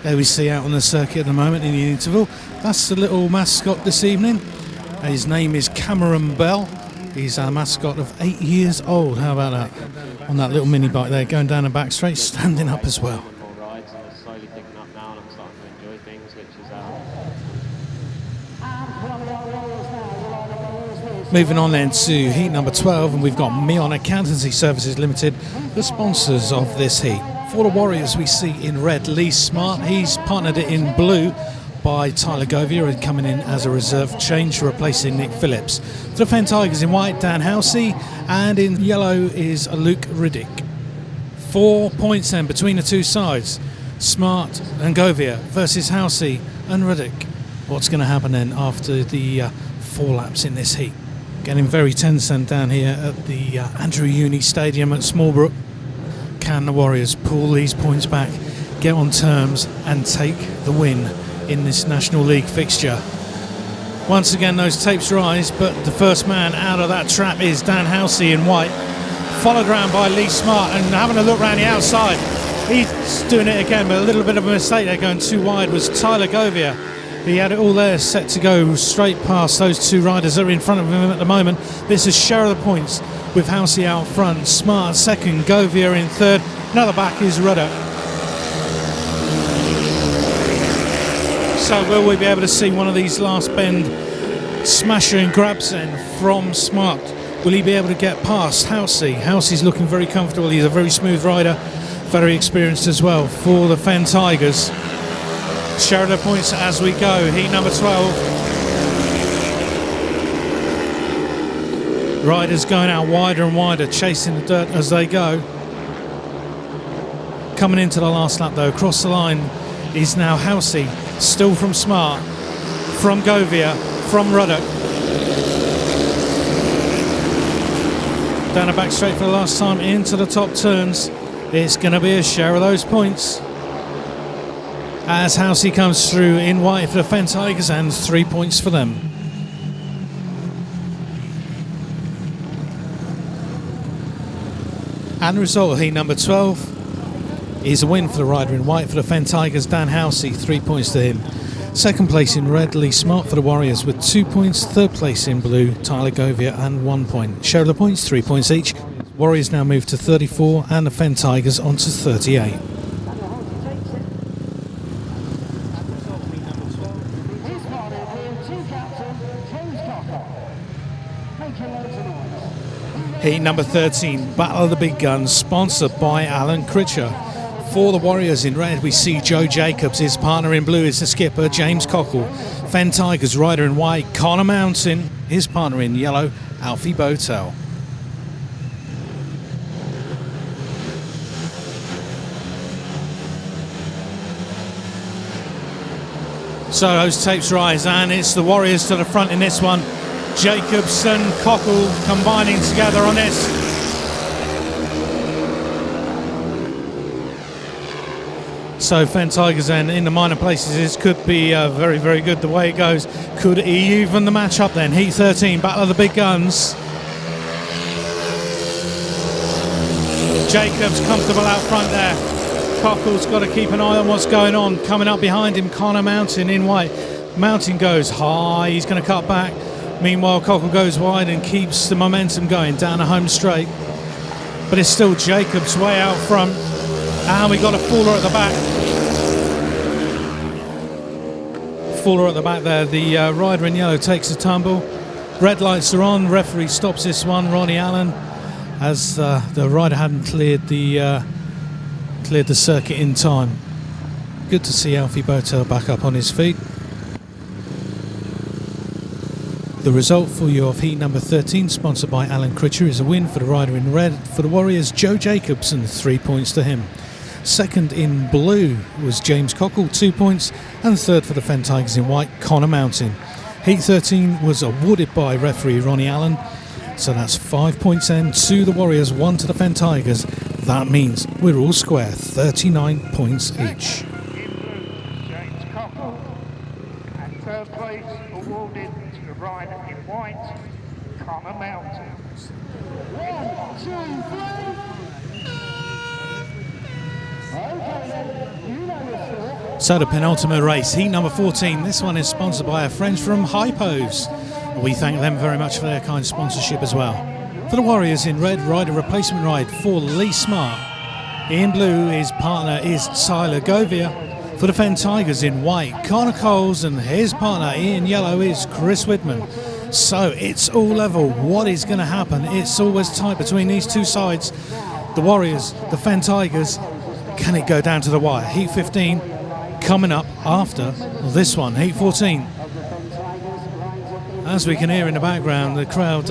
There we see out on the circuit at the moment in the interval. That's the little mascot this evening. His name is Cameron Bell. He's a mascot of 8 years old. How about that? On that little mini bike there, going down the back straight, standing up as well. Moving on then to heat number 12, and we've got Meon Accountancy Services Limited, the sponsors of this heat. For the Warriors, we see in red Lee Smart. He's partnered it in blue by Tyler Govier, coming in as a reserve change, replacing Nick Phillips. For the Fen Tigers in white, Dan Halsey, and in yellow is Luke Ruddick. 4 points then between the two sides. Smart and Govier versus Halsey and Ruddick. What's going to happen then after the 4 laps in this heat? Getting very tense then down here at the Andrew Uni Stadium at Smallbrook. Can the Warriors pull these points back, get on terms and take the win in this National League fixture? Once again those tapes rise, but the first man out of that trap is Dan Halsey in white, followed around by Lee Smart, and having a look around the outside, he's doing it again, but a little bit of a mistake there, going too wide, was Tyler Govier. He had it all there set to go straight past those two riders that are in front of him at the moment. This is share of the points with Halsey out front, Smart second, Govier in third, another back is Ruddick. So will we be able to see one of these last bend smasher and grabs then from Smart? Will he be able to get past Halsey? Halsey's looking very comfortable. He's a very smooth rider, very experienced as well for the Fen Tigers. Share the points as we go. Heat number 12. Riders going out wider and wider, chasing the dirt as they go. Coming into the last lap though, across the line is now Halsey, still from Smart, from Govier, from Ruddick. Down the back straight for the last time into the top turns. It's going to be a share of those points. as Halsey comes through in white for the Fen Tigers, and 3 points for them. And the result of heat number 12 is a win for the rider in white for the Fen Tigers, Dan Halsey, 3 points to him. Second place in red, Lee Smart for the Warriors with 2 points. Third place in blue, Tyler Govier, and 1 point. Share of the points, 3 points each. Warriors now move to 34 and the Fen Tigers on to 38. Heat number 13, Battle of the Big Guns, sponsored by Allan Critcher. For the Warriors in red, we see Joe Jacobs. His partner in blue is the skipper, James Cockle. Fen Tigers rider in white, Connor Mountain. His partner in yellow, Alfie Bowtell. So those tapes rise, and it's the Warriors to the front in this one. Jacobs and Cockle combining together on this. So Fen Tigers then in the minor places. This could be very, very good the way it goes. Could he even the match up then? Heat 13, Battle of the Big Guns. Jacobs comfortable out front there. Cockle's got to keep an eye on what's going on. Coming up behind him, Connor Mountain in white. Mountain goes high, he's going to cut back. Meanwhile, Cockle goes wide and keeps the momentum going down a home straight. But it's still Jacobs way out front. And we got a faller at the back. Faller at the back there. The rider in yellow takes a tumble. Red lights are on. Referee stops this one, Ronnie Allan, as the rider hadn't cleared the circuit in time. Good to see Alfie Bowtell back up on his feet. The result for you of heat number 13, sponsored by Allan Critcher, is a win for the rider in red. For the Warriors, Joe Jacobs, and 3 points to him. Second in blue was James Cockle, 2 points. And third for the Fen Tigers in white, Connor Mountain. Heat 13 was awarded by referee Ronnie Allan. So that's 5 points then to the Warriors, 1 to the Fen Tigers. That means we're all square, 39 points each. James Cockle, and third place awarded to the rider in white, Connor Mountain. 1, 2, 3. Okay, then, you know your score. So the penultimate race, heat number 14. This one is sponsored by our friends from Hypos. We thank them very much for their kind sponsorship as well. For the Warriors in red, rider replacement ride for Lee Smart. In blue, his partner is Tyler Govier. For the Fen Tigers in white, Connor Coles, and his partner in yellow is Chris Widman. So it's all level. What is going to happen? It's always tight between these two sides. The Warriors, the Fen Tigers, can it go down to the wire? Heat 15 coming up after this one, Heat 14. As we can hear in the background, the crowd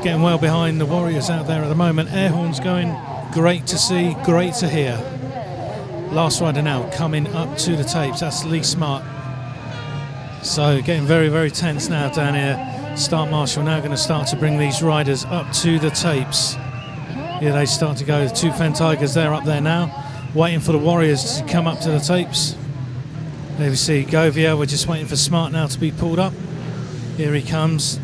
getting well behind the Warriors out there at the moment. Air horns going, great to see, great to hear. Last rider now coming up to the tapes, that's Lee Smart. So getting very, very tense now down here. Start Marshal now going to start to bring these riders up to the tapes. Here they start to go, the two Fen Tigers, they're up there now, waiting for the Warriors to come up to the tapes. There we see Govier, we're just waiting for Smart now to be pulled up. Here he comes.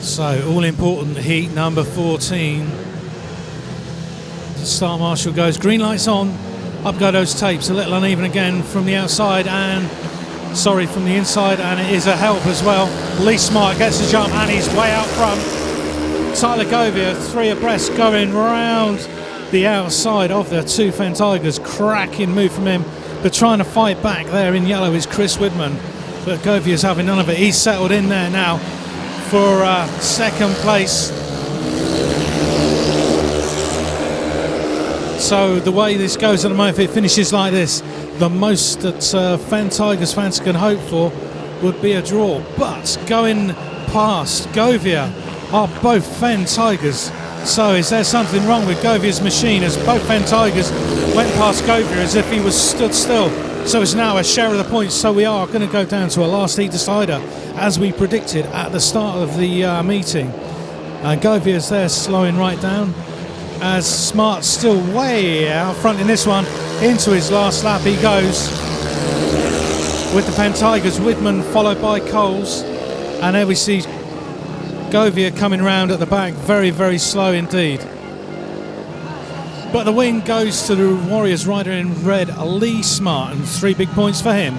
So all important heat number 14. The start marshal goes, green lights on. Up go those tapes, a little uneven again from the outside and from the inside, and it is a help as well. Lee Smart gets the jump and he's way out front. Tyler Govier, 3 abreast, going round the outside of the two Fen Tigers. Cracking move from him, but trying to fight back there in yellow is Chris Widman. But Govier's having none of it. He's settled in there now for second place. So the way this goes at the moment, if it finishes like this, the most that Fen Tigers fans can hope for would be a draw. But going past Govier are both Fen Tigers. So is there something wrong with Govier's machine, as both Fen Tigers went past Govier as if he was stood still? So it's now a share of the points. So we are going to go down to a last heat decider, as we predicted at the start of the meeting. And Govier's there slowing right down, as Smart's still way out front in this one. Into his last lap he goes. with the Fen Tigers. Widman followed by Coles, and there we see Govier coming round at the back, very, very slow indeed. But the win goes to the Warriors rider in red, Lee Smart, and 3 big points for him.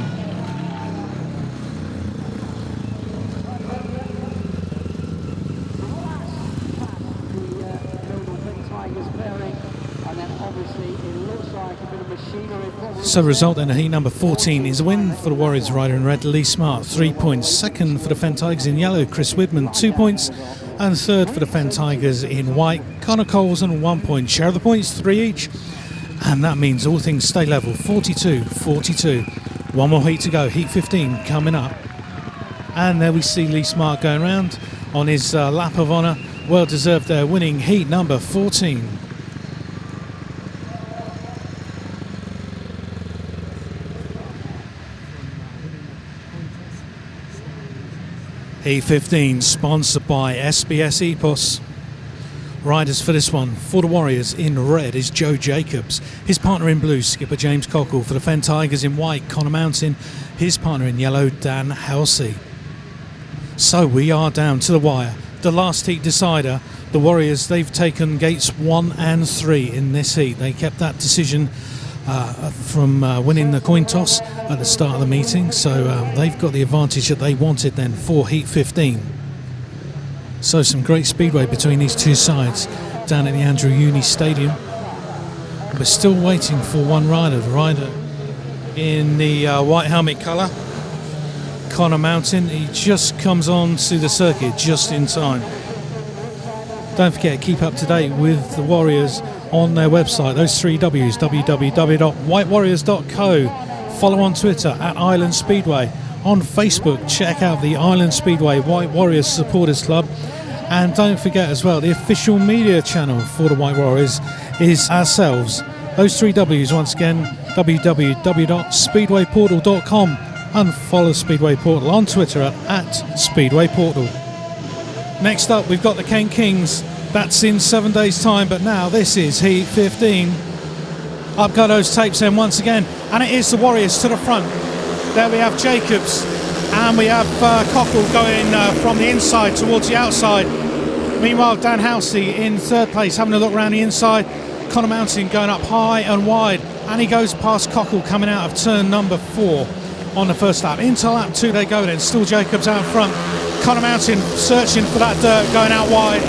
So the result then, heat number 14 is a win for the Warriors rider in red, Lee Smart, 3 points. Second for the Fen Tigers in yellow, Chris Widman, 2 points. And third for the Fen Tigers in white, Connor Coles, and 1 point. Share of the points, 3 each. And that means all things stay level, 42-42. One more heat to go, heat 15 coming up. And there we see Lee Smart going round on his lap of honour. Well deserved there, winning heat number 14. Heat 15 sponsored by SBS EPOS. Riders for this one, for the Warriors in red is Joe Jacobs. His partner in blue, skipper James Cockle. For the Fen Tigers in white, Connor Mountain. His partner in yellow, Dan Halsey. So we are down to the wire. The last heat decider. The Warriors, they've taken gates 1 and 3 in this heat. They kept that decision from winning the coin toss at the start of the meeting, so they've got the advantage that they wanted then for heat 15. So some great speedway between these two sides down at the Andrew Uni Stadium. We're still waiting for one rider, the rider in the white helmet colour, Connor Mountain. He just comes on to the circuit just in time. Don't forget, keep up to date with the Warriors on their website, those 3 W's, www.whitewarriors.co. Follow on Twitter at Island Speedway. On Facebook, check out the Island Speedway White Warriors Supporters Club. And don't forget as well, the official media channel for the White Warriors is ourselves. Those 3 W's once again, www.speedwayportal.com, and follow Speedway Portal on Twitter at Speedway Portal. Next up, we've got the Kent Kings. That's in 7 days' time, but now this is Heat 15. Up go those tapes then once again, and it is the Warriors to the front. There we have Jacobs, and we have Cockle going from the inside towards the outside. Meanwhile, Dan Halsey in third place, having a look around the inside. Connor Mountain going up high and wide, and he goes past Cockle coming out of turn number 4 on the first lap. Into lap 2 they go then, still Jacobs out front. Connor Mountain searching for that dirt, going out wide.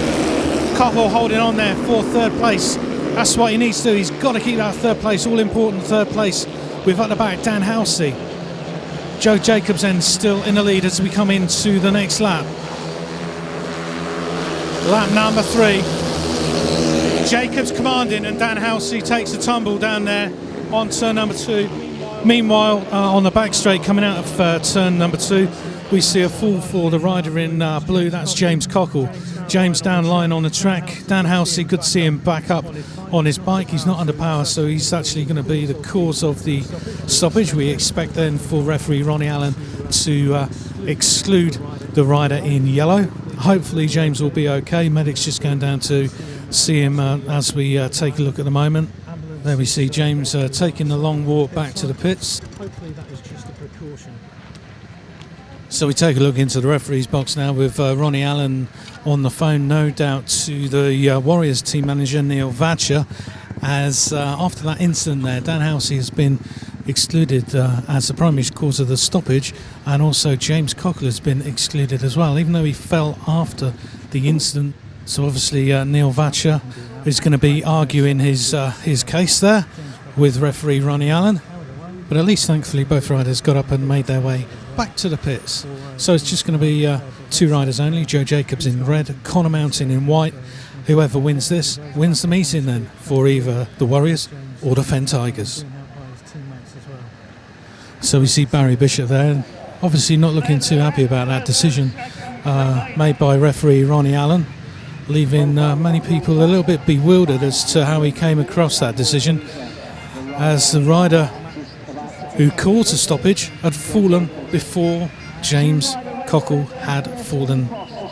Cockle holding on there for third place. That's what he needs to do. He's got to keep that third place, all important third place. We've at the back Dan Halsey. Joe Jacobs then still in the lead as we come into the next lap. Lap number 3. Jacobs commanding, and Dan Halsey takes a tumble down there on turn number 2. Meanwhile, on the back straight coming out of turn number 2, we see a fall for the rider in blue. That's James Cockle. James down line on the track. Dan Halsey, good to see him back up on his bike. He's not under power, so he's actually going to be the cause of the stoppage. We expect then for referee Ronnie Allan to exclude the rider in yellow. Hopefully James will be okay. Medic's just going down to see him as we take a look at the moment. There we see James taking the long walk back to the pits. Hopefully that was just a precaution. So we take a look into the referee's box now with Ronnie Allan on the phone, no doubt to the Warriors team manager Neil Vatcher, as after that incident there, Dan Halsey has been excluded as the primary cause of the stoppage, and also James Cockle has been excluded as well, even though he fell after the incident. So obviously Neil Vatcher is going to be arguing his case there with referee Ronnie Allan, but at least thankfully both riders got up and made their way back to the pits. So it's just going to be 2 riders only, Joe Jacobs in red, Connor Mountain in white. Whoever wins this wins the meeting then for either the Warriors or the Fen Tigers. So we see Barry Bishop there, obviously not looking too happy about that decision made by referee Ronnie Allan, leaving many people a little bit bewildered as to how he came across that decision, as the rider who caused the stoppage had fallen before James Cockle had fallen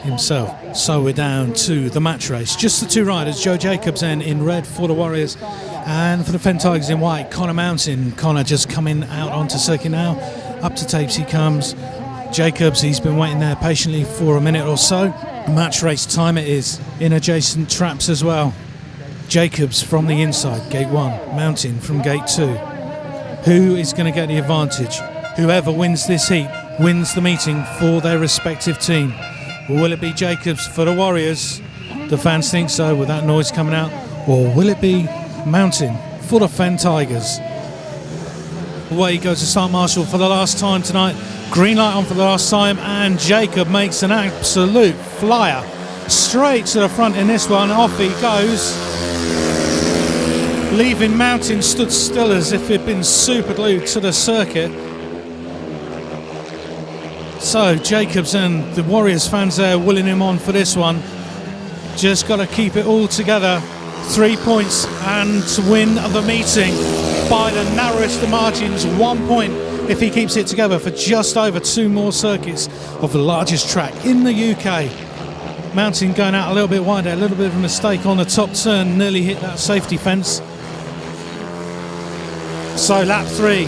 himself. So we're down to the match race. Just the 2 riders, Joe Jacobs then in red for the Warriors, and for the Fen Tigers in white, Connor Mountain. Connor just coming out onto circuit now, Up to tapes he comes. Jacobs, he's been waiting there patiently for a minute or so. Match race time it is in adjacent traps as well. Jacobs from the inside, gate 1. Mountain from gate 2. Who is going to get the advantage? Whoever wins this heat wins the meeting for their respective team. Or will it be Jacobs for the Warriors? The fans think so with that noise coming out. Or will it be Mountain for the Fen Tigers? Away goes the start marshal for the last time tonight. Green light on for the last time, and Jacob makes an absolute flyer straight to the front in this one. Off he goes, leaving Mountain stood still as if he'd been super glued to the circuit. So Jacobs and the Warriors fans there willing him on for this one. Just got to keep it all together. 3 points and to win the meeting by the narrowest of margins. 1 point if he keeps it together for just over 2 more circuits of the largest track in the UK. Mountain going out a little bit wider, a little bit of a mistake on the top turn, nearly hit that safety fence. So lap 3,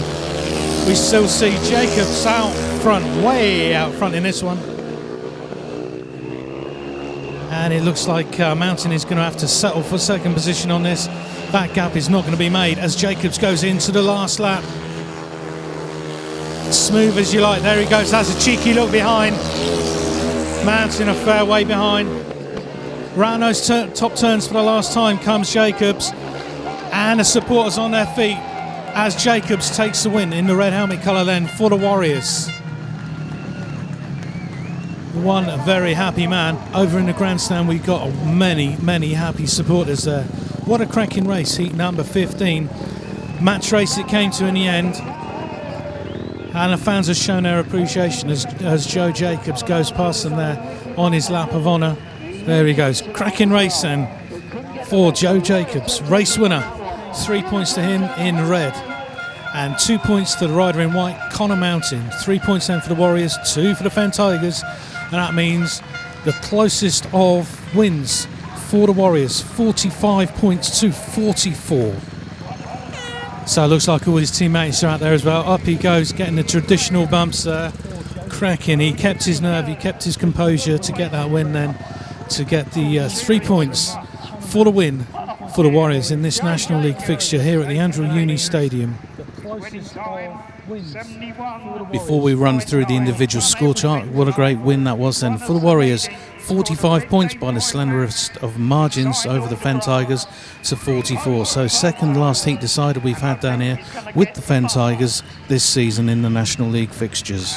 we still see Jacobs out front, way out front in this one. And it looks like Mountain is going to have to settle for second position on this. That gap is not going to be made as Jacobs goes into the last lap. Smooth as you like, there he goes, has a cheeky look behind. Mountain a fair way behind. Round those top turns for the last time comes Jacobs. And the supporters on their feet as Jacobs takes the win in the red helmet colour then for the Warriors. One very happy man. Over in the grandstand we've got many happy supporters there. What a cracking race, heat number 15. Match race it came to in the end. And the fans have shown their appreciation as Joe Jacobs goes past them there on his lap of honour. There he goes. Cracking race then for Joe Jacobs. Race winner. 3 points to him in red. And 2 points to the rider in white, Connor Mountain. 3 points then for the Warriors, 2 for the Fen Tigers. And that means the closest of wins for the Warriors. 45 points to 44. So it looks like all his teammates are out there as well. Up he goes, getting the traditional bumps there. Cracking, he kept his nerve, he kept his composure to get that win then. To get the 3 points for the win for the Warriors in this National League fixture here at the Andrew Uni Stadium. Before we run through the individual score chart, what a great win that was then for the Warriors. 45 points by the slenderest of margins over the Fen Tigers to 44. So second last heat decider we've had down here with the Fen Tigers this season in the National League fixtures.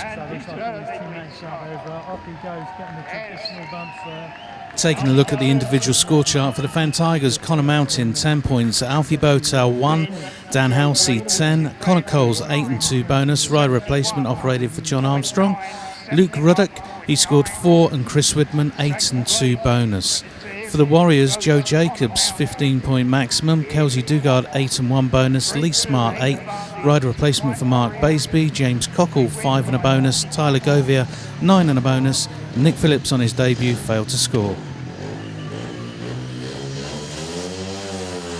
Taking a look at the individual score chart for the Fen Tigers, Connor Mountain 10 points, Alfie Bowtell 1, Dan Halsey 10, Connor Coles 8 and 2 bonus, rider replacement operated for John Armstrong. Luke Ruddick, he scored 4 and Chris Widman 8 and 2 bonus. For the Warriors, Joe Jacobs 15 point maximum, Kelsey Dugard 8 and 1 bonus, Lee Smart 8, rider replacement for Mark Baseby, James Cockle 5 and a bonus, Tyler Govier 9 and a bonus, Nick Phillips on his debut failed to score.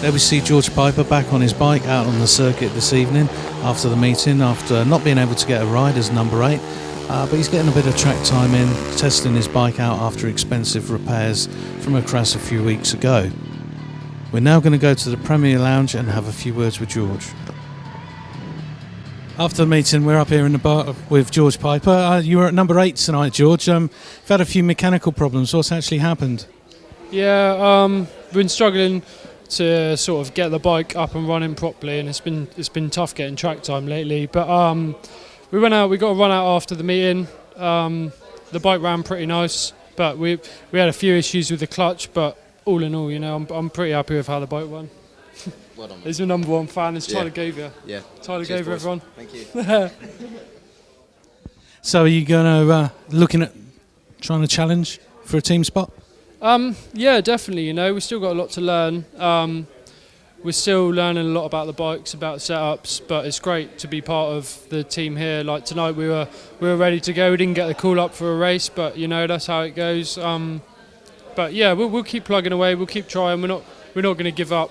There we see George Piper back on his bike out on the circuit this evening after the meeting, after not being able to get a ride as number 8. But he's getting a bit of track time in, testing his bike out after expensive repairs from a crash a few weeks ago. We're now going to go to the Premier Lounge and have a few words with George. After the meeting, we're up here in the bar with George Piper. You were at number 8 tonight, George. You've had a few mechanical problems. What's actually happened? Yeah, we've been struggling to sort of get the bike up and running properly, and it's been tough getting track time lately. But we got a run out after the meeting. The bike ran pretty nice, but we had a few issues with the clutch. But all in all, I'm pretty happy with how the bike ran. Well done. He's my number 1 fan. It's Tyler Govier. Yeah. Tyler Govier, everyone. Thank you. So are you going to looking at trying to challenge for a team spot? Yeah, definitely. We've still got a lot to learn. We're still learning a lot about the bikes, about setups, but it's great to be part of the team here. Like tonight, we were ready to go. We didn't get the call up for a race, but that's how it goes. But yeah, we'll keep plugging away. We'll keep trying. We're not going to give up.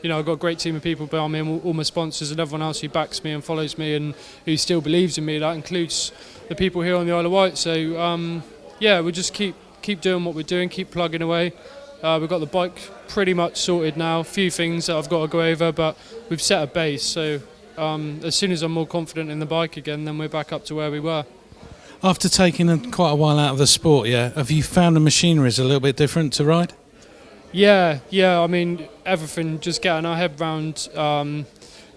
I've got a great team of people behind me, and all my sponsors and everyone else who backs me and follows me and who still believes in me. That includes the people here on the Isle of Wight. So we'll just keep doing what we're doing, keep plugging away. We've got the bike pretty much sorted now. A few things that I've got to go over, but we've set a base. So as soon as I'm more confident in the bike again, then we're back up to where we were. After taking quite a while out of the sport, have you found the machinery is a little bit different to ride? Yeah. I mean, everything, just getting our head round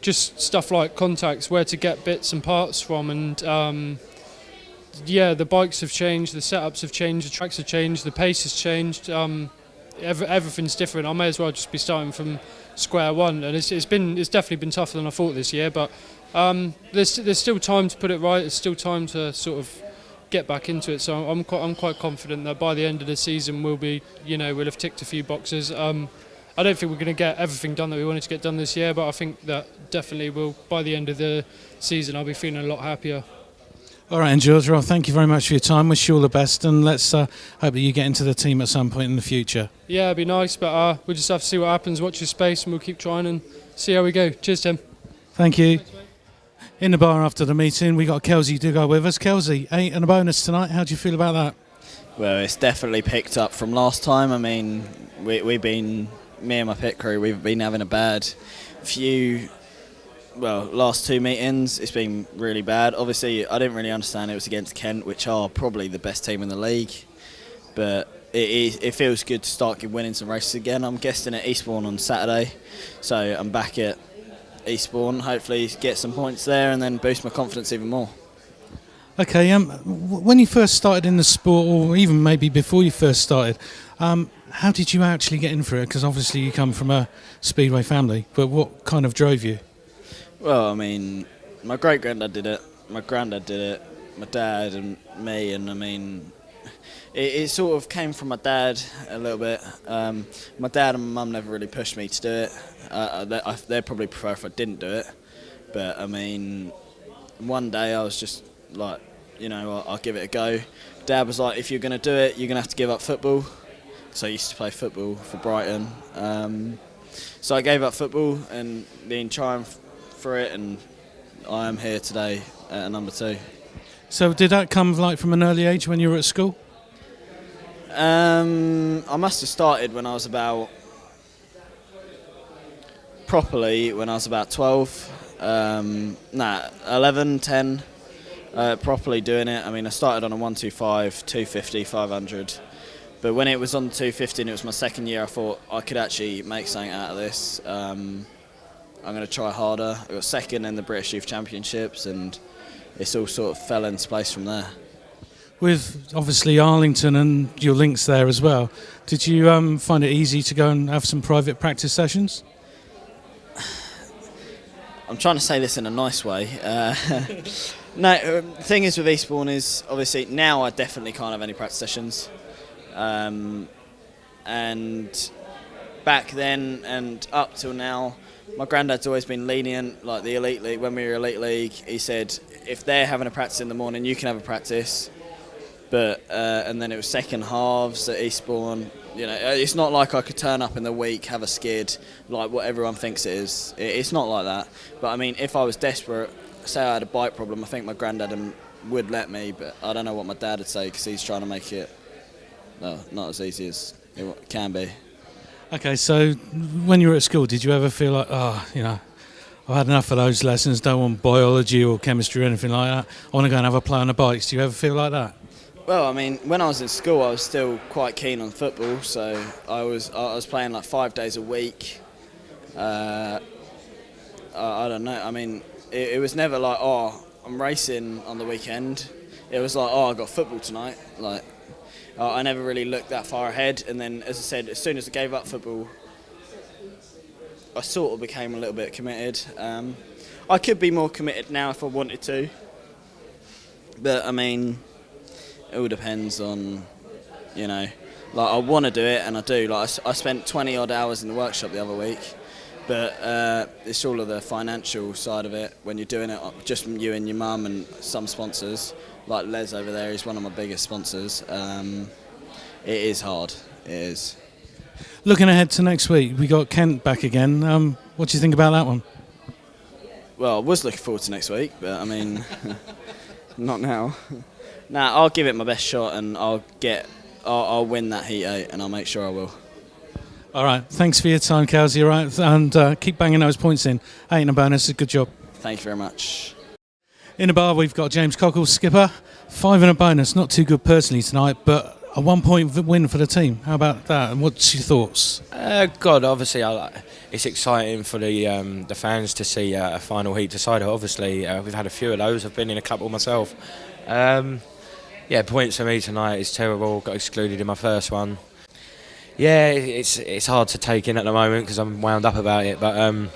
just stuff like contacts, where to get bits and parts from, and the bikes have changed, the setups have changed, the tracks have changed, the pace has changed. Everything's different. I may as well just be starting from square one, and it's definitely been tougher than I thought this year. But there's still time to put it right. There's still time to sort of get back into it. So I'm quite confident that by the end of the season we'll have ticked a few boxes. I don't think we're going to get everything done that we wanted to get done this year, but I think that definitely will. By the end of the season, I'll be feeling a lot happier. All right, and George, well, thank you very much for your time. Wish you all the best, and let's hope that you get into the team at some point in the future. Yeah, it'd be nice, but we'll just have to see what happens, watch your space, and we'll keep trying and see how we go. Cheers, Tim. Thank you. In the bar after the meeting, we got Kelsey Dugard with us. Kelsey, 8 and a bonus tonight. How do you feel about that? Well, it's definitely picked up from last time. I mean, we've been, me and my pit crew, we've been having a bad last 2 meetings, it's been really bad. Obviously, I didn't really understand it was against Kent, which are probably the best team in the league. But it feels good to start winning some races again. I'm guesting at Eastbourne on Saturday, so I'm back at Eastbourne. Hopefully get some points there and then boost my confidence even more. Okay, when you first started in the sport, or even maybe before you first started, how did you actually get in for it? Because obviously you come from a speedway family, but what kind of drove you? Well, I mean, my great-granddad did it, my granddad did it, my dad and me, and I mean, it sort of came from my dad a little bit. My dad and my mum never really pushed me to do it. They'd probably prefer if I didn't do it. But, I mean, one day I was just like, I'll give it a go. Dad was like, if you're going to do it, you're going to have to give up football. So I used to play football for Brighton. So I gave up football and been trying for it, and I am here today at number 2. So did that come from an early age when you were at school? I must have started when I was about 12, 11, 10, properly doing it. I mean, I started on a 125, 250, 500, but when it was on 250 and it was my second year, I thought I could actually make something out of this. I'm going to try harder. I got second in the British Youth Championships, and it's all sort of fell into place from there. With obviously Arlington and your links there as well, did you find it easy to go and have some private practice sessions? I'm trying to say this in a nice way. No, the thing is with Eastbourne is, obviously, now I definitely can't have any practice sessions. And back then and up till now, my granddad's always been lenient. Like the Elite League, when we were Elite League, he said, if they're having a practice in the morning, you can have a practice. But and then it was second halves at Eastbourne. It's not like I could turn up in the week, have a skid, like what everyone thinks it is. It's not like that. But I mean, if I was desperate, say I had a bike problem, I think my granddad would let me. But I don't know what my dad would say, because he's trying to make it not as easy as it can be. Okay, so when you were at school, did you ever feel like, I've had enough of those lessons, don't want biology or chemistry or anything like that, I want to go and have a play on the bikes? Do you ever feel like that? Well, I mean, when I was in school, I was still quite keen on football, so I was playing like 5 days a week. I don't know, I mean, it was never like, I'm racing on the weekend. It was like, I got football tonight. Like, I never really looked that far ahead, and then, as I said, as soon as I gave up football, I sort of became a little bit committed. I could be more committed now if I wanted to, but I mean, it all depends on, like, I want to do it, and I do. Like, I spent 20 odd hours in the workshop the other week, but it's all of the financial side of it when you're doing it, just from you and your mum and some sponsors. Like Les over there, he's one of my biggest sponsors. It is hard, it is. Looking ahead to next week, we got Kent back again. What do you think about that one? Well, I was looking forward to next week, but I mean, not now. Nah, I'll give it my best shot, and I'll win that heat 8, and I'll make sure I will. All right, thanks for your time, Kelsey. All right, and keep banging those points in. 8 and a bonus, good job. Thank you very much. In the bar, we've got James Cockle, skipper. 5 and a bonus, not too good personally tonight, but a 1 point win for the team. How about that? And what's your thoughts? God, obviously, it's exciting for the fans to see a final heat decider. Obviously, we've had a few of those. I've been in a couple myself. Points for me tonight is terrible. Got excluded in my first one. Yeah, it's hard to take in at the moment because I'm wound up about it. But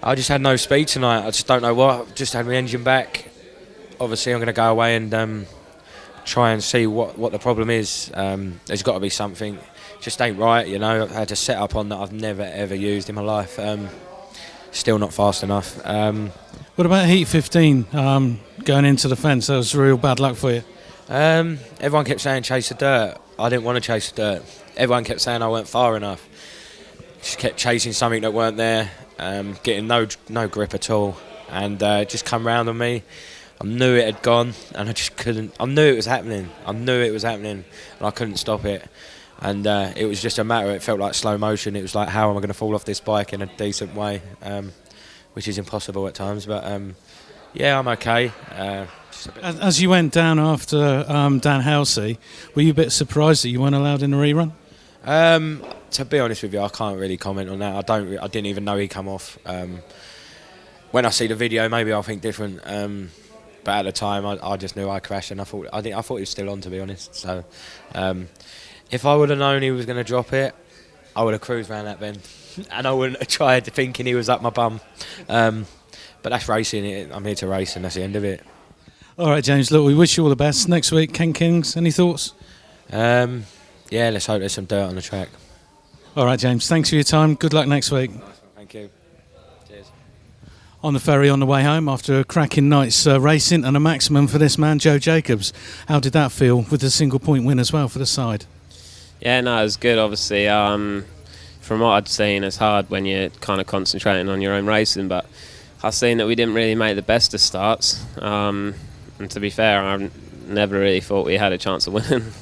I just had no speed tonight. I just don't know what. Just had my engine back. Obviously, I'm going to go away and try and see what the problem is. There's got to be something. Just ain't right, you know. I had a setup on that I've never ever used in my life. Still not fast enough. What about heat 15 going into the fence? That was real bad luck for you. Everyone kept saying chase the dirt. I didn't want to chase the dirt. Everyone kept saying I weren't far enough. Just kept chasing something that weren't there, getting no grip at all, and just come round on me. I knew it had gone, and I just couldn't. I knew it was happening, and I couldn't stop it. And it was just a matter. It felt like slow motion. It was like, how am I going to fall off this bike in a decent way, which is impossible at times. But I'm okay. As you went down after Dan Halsey, were you a bit surprised that you weren't allowed in the rerun? To be honest with you, I can't really comment on that. I didn't even know he'd come off. When I see the video, maybe I'll think different. But at the time, I just knew I crashed, and I thought he was still on, to be honest. So, if I would have known he was going to drop it, I would have cruised around that bend, and I wouldn't have tried thinking he was up my bum. But that's racing. I'm here to race, and that's the end of it. All right, James. Look, we wish you all the best next week. Ken Kings, any thoughts? Let's hope there's some dirt on the track. All right, James. Thanks for your time. Good luck next week. Thank you. Cheers. On the ferry on the way home after a cracking night's racing and a maximum for this man, Joe Jacobs. How did that feel with a single point win as well for the side? Yeah, no, it was good. Obviously, from what I'd seen, it's hard when you're kind of concentrating on your own racing, but I've seen that we didn't really make the best of starts. And to be fair, I never really thought we had a chance of winning.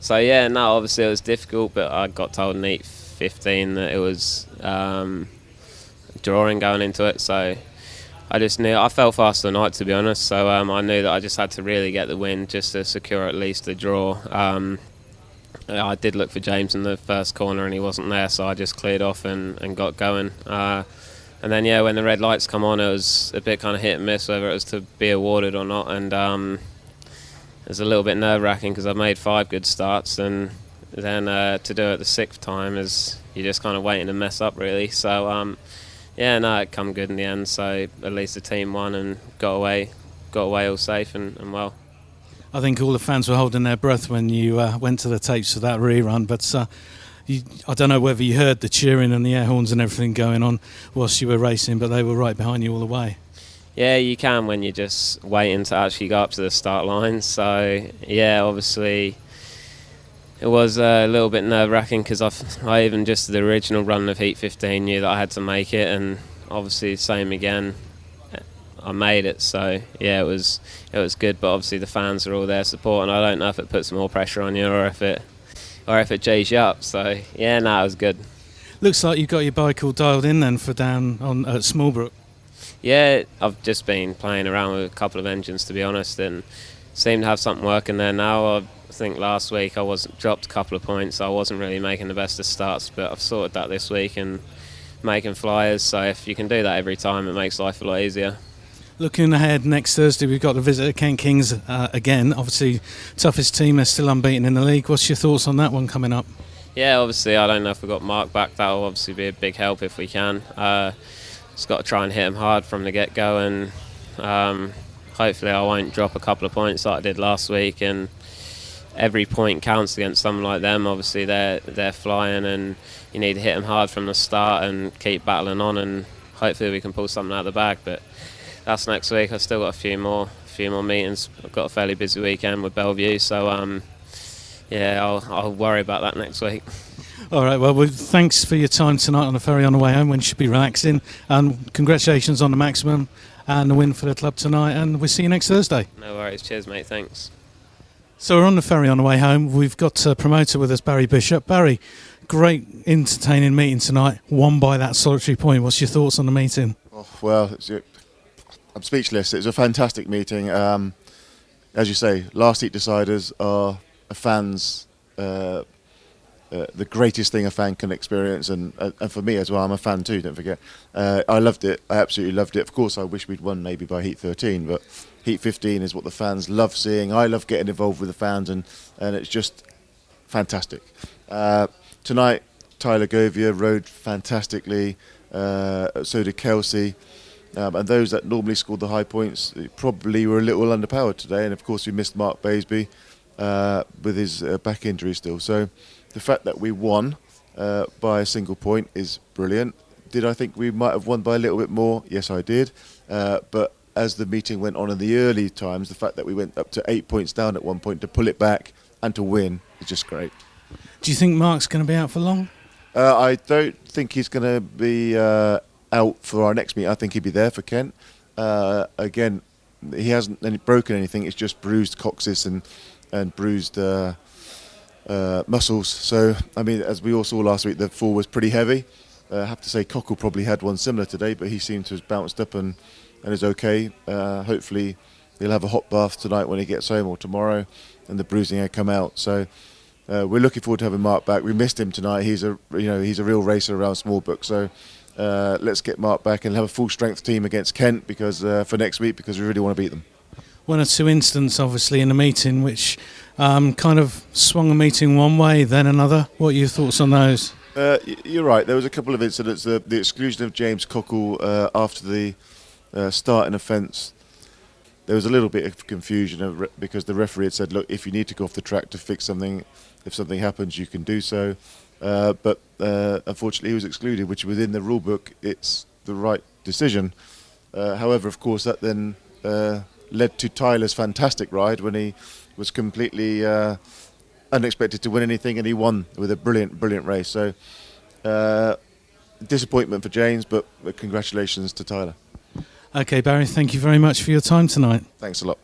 Obviously it was difficult, but I got told in heat 15 that it was drawing going into it, so I just knew. I felt fast all night, to be honest, so I knew that I just had to really get the win just to secure at least the draw. I did look for James in the first corner and he wasn't there, so I just cleared off and got going. And then, when the red lights come on, it was a bit kind of hit and miss whether it was to be awarded or not. And it was a little bit nerve-wracking because I made 5 good starts, and then to do it the 6th time is you're just kind of waiting to mess up, really. So, it come good in the end. So at least the team won and got away all safe and well. I think all the fans were holding their breath when you went to the tapes for that rerun, but I don't know whether you heard the cheering and the air horns and everything going on whilst you were racing, but they were right behind you all the way. Yeah, you can when you're just waiting to actually go up to the start line. So, obviously it was a little bit nerve-wracking because I even just the original run of Heat 15 knew that I had to make it, and obviously same again. I made it, so it was good. But obviously the fans are all there supporting. I don't know if it puts more pressure on you or if it G's you up. So it was good. Looks like you've got your bike all dialed in then for down on at Smallbrook. Yeah, I've just been playing around with a couple of engines, to be honest, and seem to have something working there now. I think last week I dropped a couple of points. I wasn't really making the best of starts, but I've sorted that this week and making flyers. So if you can do that every time, it makes life a lot easier. Looking ahead, next Thursday we've got to visit Ken Kings again. Obviously, toughest team, they're still unbeaten in the league. What's your thoughts on that one coming up? Yeah, obviously, I don't know if we've got Mark back. That will obviously be a big help if we can. Just got to try and hit him hard from the get-go, and hopefully I won't drop a couple of points like I did last week. And every point counts against someone like them. Obviously, they're flying, and you need to hit them hard from the start and keep battling on, and hopefully we can pull something out of the bag. But that's next week. I've still got a few more meetings. I've got a fairly busy weekend with Bellevue, so I'll worry about that next week. All right, well, thanks for your time tonight on the ferry on the way home when you should be relaxing. And congratulations on the maximum and the win for the club tonight. And we'll see you next Thursday. No worries. Cheers, mate. Thanks. So we're on the ferry on the way home. We've got a promoter with us, Barry Bishop. Barry, great entertaining meeting tonight, won by that solitary point. What's your thoughts on the meeting? Oh, well, I'm speechless. It was a fantastic meeting. As you say, last heat deciders are a fan's the greatest thing a fan can experience, and for me as well, I'm a fan too, don't forget. I loved it. I absolutely loved it. Of course, I wish we'd won maybe by heat 13, but heat 15 is what the fans love seeing. I love getting involved with the fans, and it's just fantastic. Tonight, Tyler Govier rode fantastically, so did Kelsey. And those that normally scored the high points probably were a little underpowered today. And of course, we missed Mark Baseby with his back injury still. So the fact that we won by a single point is brilliant. Did I think we might have won by a little bit more? Yes, I did. But as the meeting went on in the early times, the fact that we went up to 8 points down at one point to pull it back and to win is just great. Do you think Mark's going to be out for long? I don't think he's going to be out for our next meet. I think he'd be there for Kent. Again, he hasn't broken anything. It's just bruised coccyx and bruised muscles. So, I mean, as we all saw last week, the fall was pretty heavy. I have to say Cockle probably had one similar today, but he seemed to have bounced up and is okay. Hopefully he'll have a hot bath tonight when he gets home or tomorrow and the bruising will come out. So we're looking forward to having Mark back. We missed him tonight. He's a real racer around Smallbrook. So let's get Mark back and have a full strength team against Kent because for next week, because we really want to beat them. One or two incidents, obviously, in the meeting which kind of swung the meeting one way, then another. What are your thoughts on those? You're right. There was a couple of incidents. The exclusion of James Cockle after the starting offence. There was a little bit of confusion because the referee had said, look, if you need to go off the track to fix something, if something happens, you can do so. But unfortunately, he was excluded, which within the rule book, it's the right decision. However, of course, that then led to Tyler's fantastic ride when he was completely unexpected to win anything, and he won with a brilliant race. So disappointment for James, but congratulations to Tyler. Okay, Barry, thank you very much for your time tonight. Thanks a lot.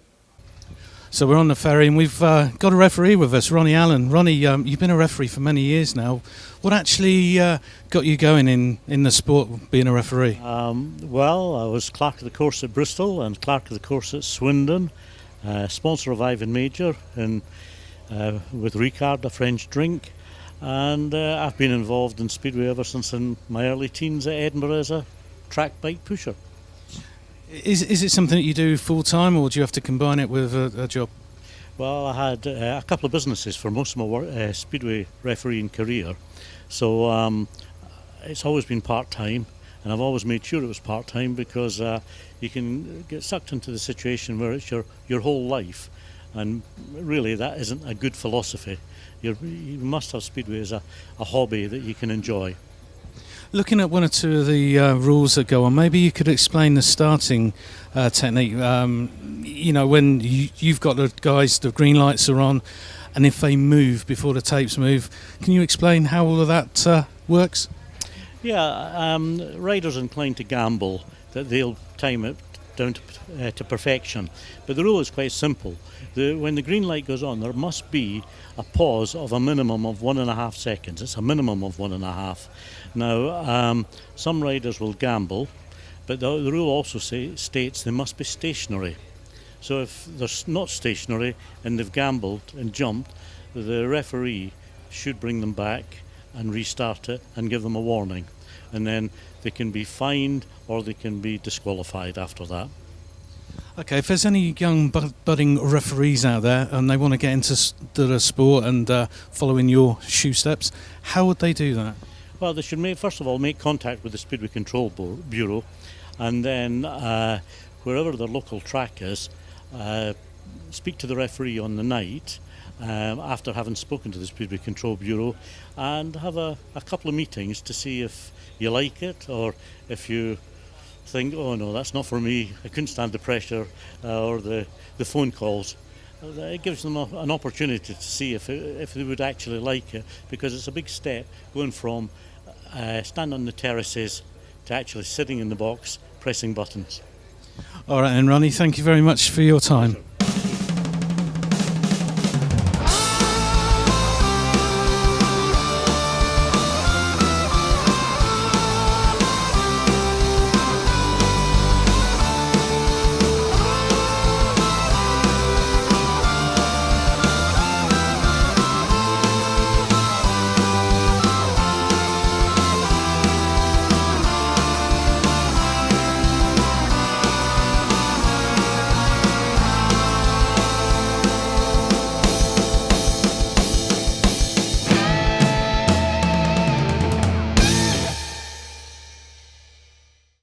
So we're on the ferry and we've got a referee with us, Ronnie Allan. Ronnie, you've been a referee for many years now. What actually got you going in the sport, being a referee? Well, I was clerk of the course at Bristol and clerk of the course at Swindon, sponsor of Ivan Major and with Ricard, a French drink. And I've been involved in Speedway ever since in my early teens at Edinburgh as a track bike pusher. Is it something that you do full time, or do you have to combine it with a job? Well, I had a couple of businesses for most of my Speedway refereeing career, so it's always been part time, and I've always made sure it was part time because you can get sucked into the situation where it's your whole life, and really that isn't a good philosophy. You must have Speedway as a hobby that you can enjoy. Looking at one or two of the rules that go on, maybe you could explain the starting technique. When you've got the guys, the green lights are on, and if they move before the tapes move, can you explain how all of that works? Yeah, riders are inclined to gamble that they'll time it down to perfection, but the rule is quite simple. When the green light goes on, there must be a pause of a minimum of 1.5 seconds. It's a minimum of 1.5. Now, some riders will gamble, but the rule also states they must be stationary. So if they're not stationary and they've gambled and jumped, the referee should bring them back and restart it and give them a warning. And then they can be fined or they can be disqualified after that. Okay, if there's any young budding referees out there and they want to get into the sport and follow in your shoe steps, how would they do that? Well, they should first of all make contact with the Speedway Control Bureau, and then wherever their local track is, speak to the referee on the night after having spoken to the Speedway Control Bureau, and have a couple of meetings to see if you like it or if you think, oh no, that's not for me, I couldn't stand the pressure or the phone calls. it gives them an opportunity to see if they would actually like it, because it's a big step going from standing on the terraces to actually sitting in the box pressing buttons. All right, and Ronnie, thank you very much for your time.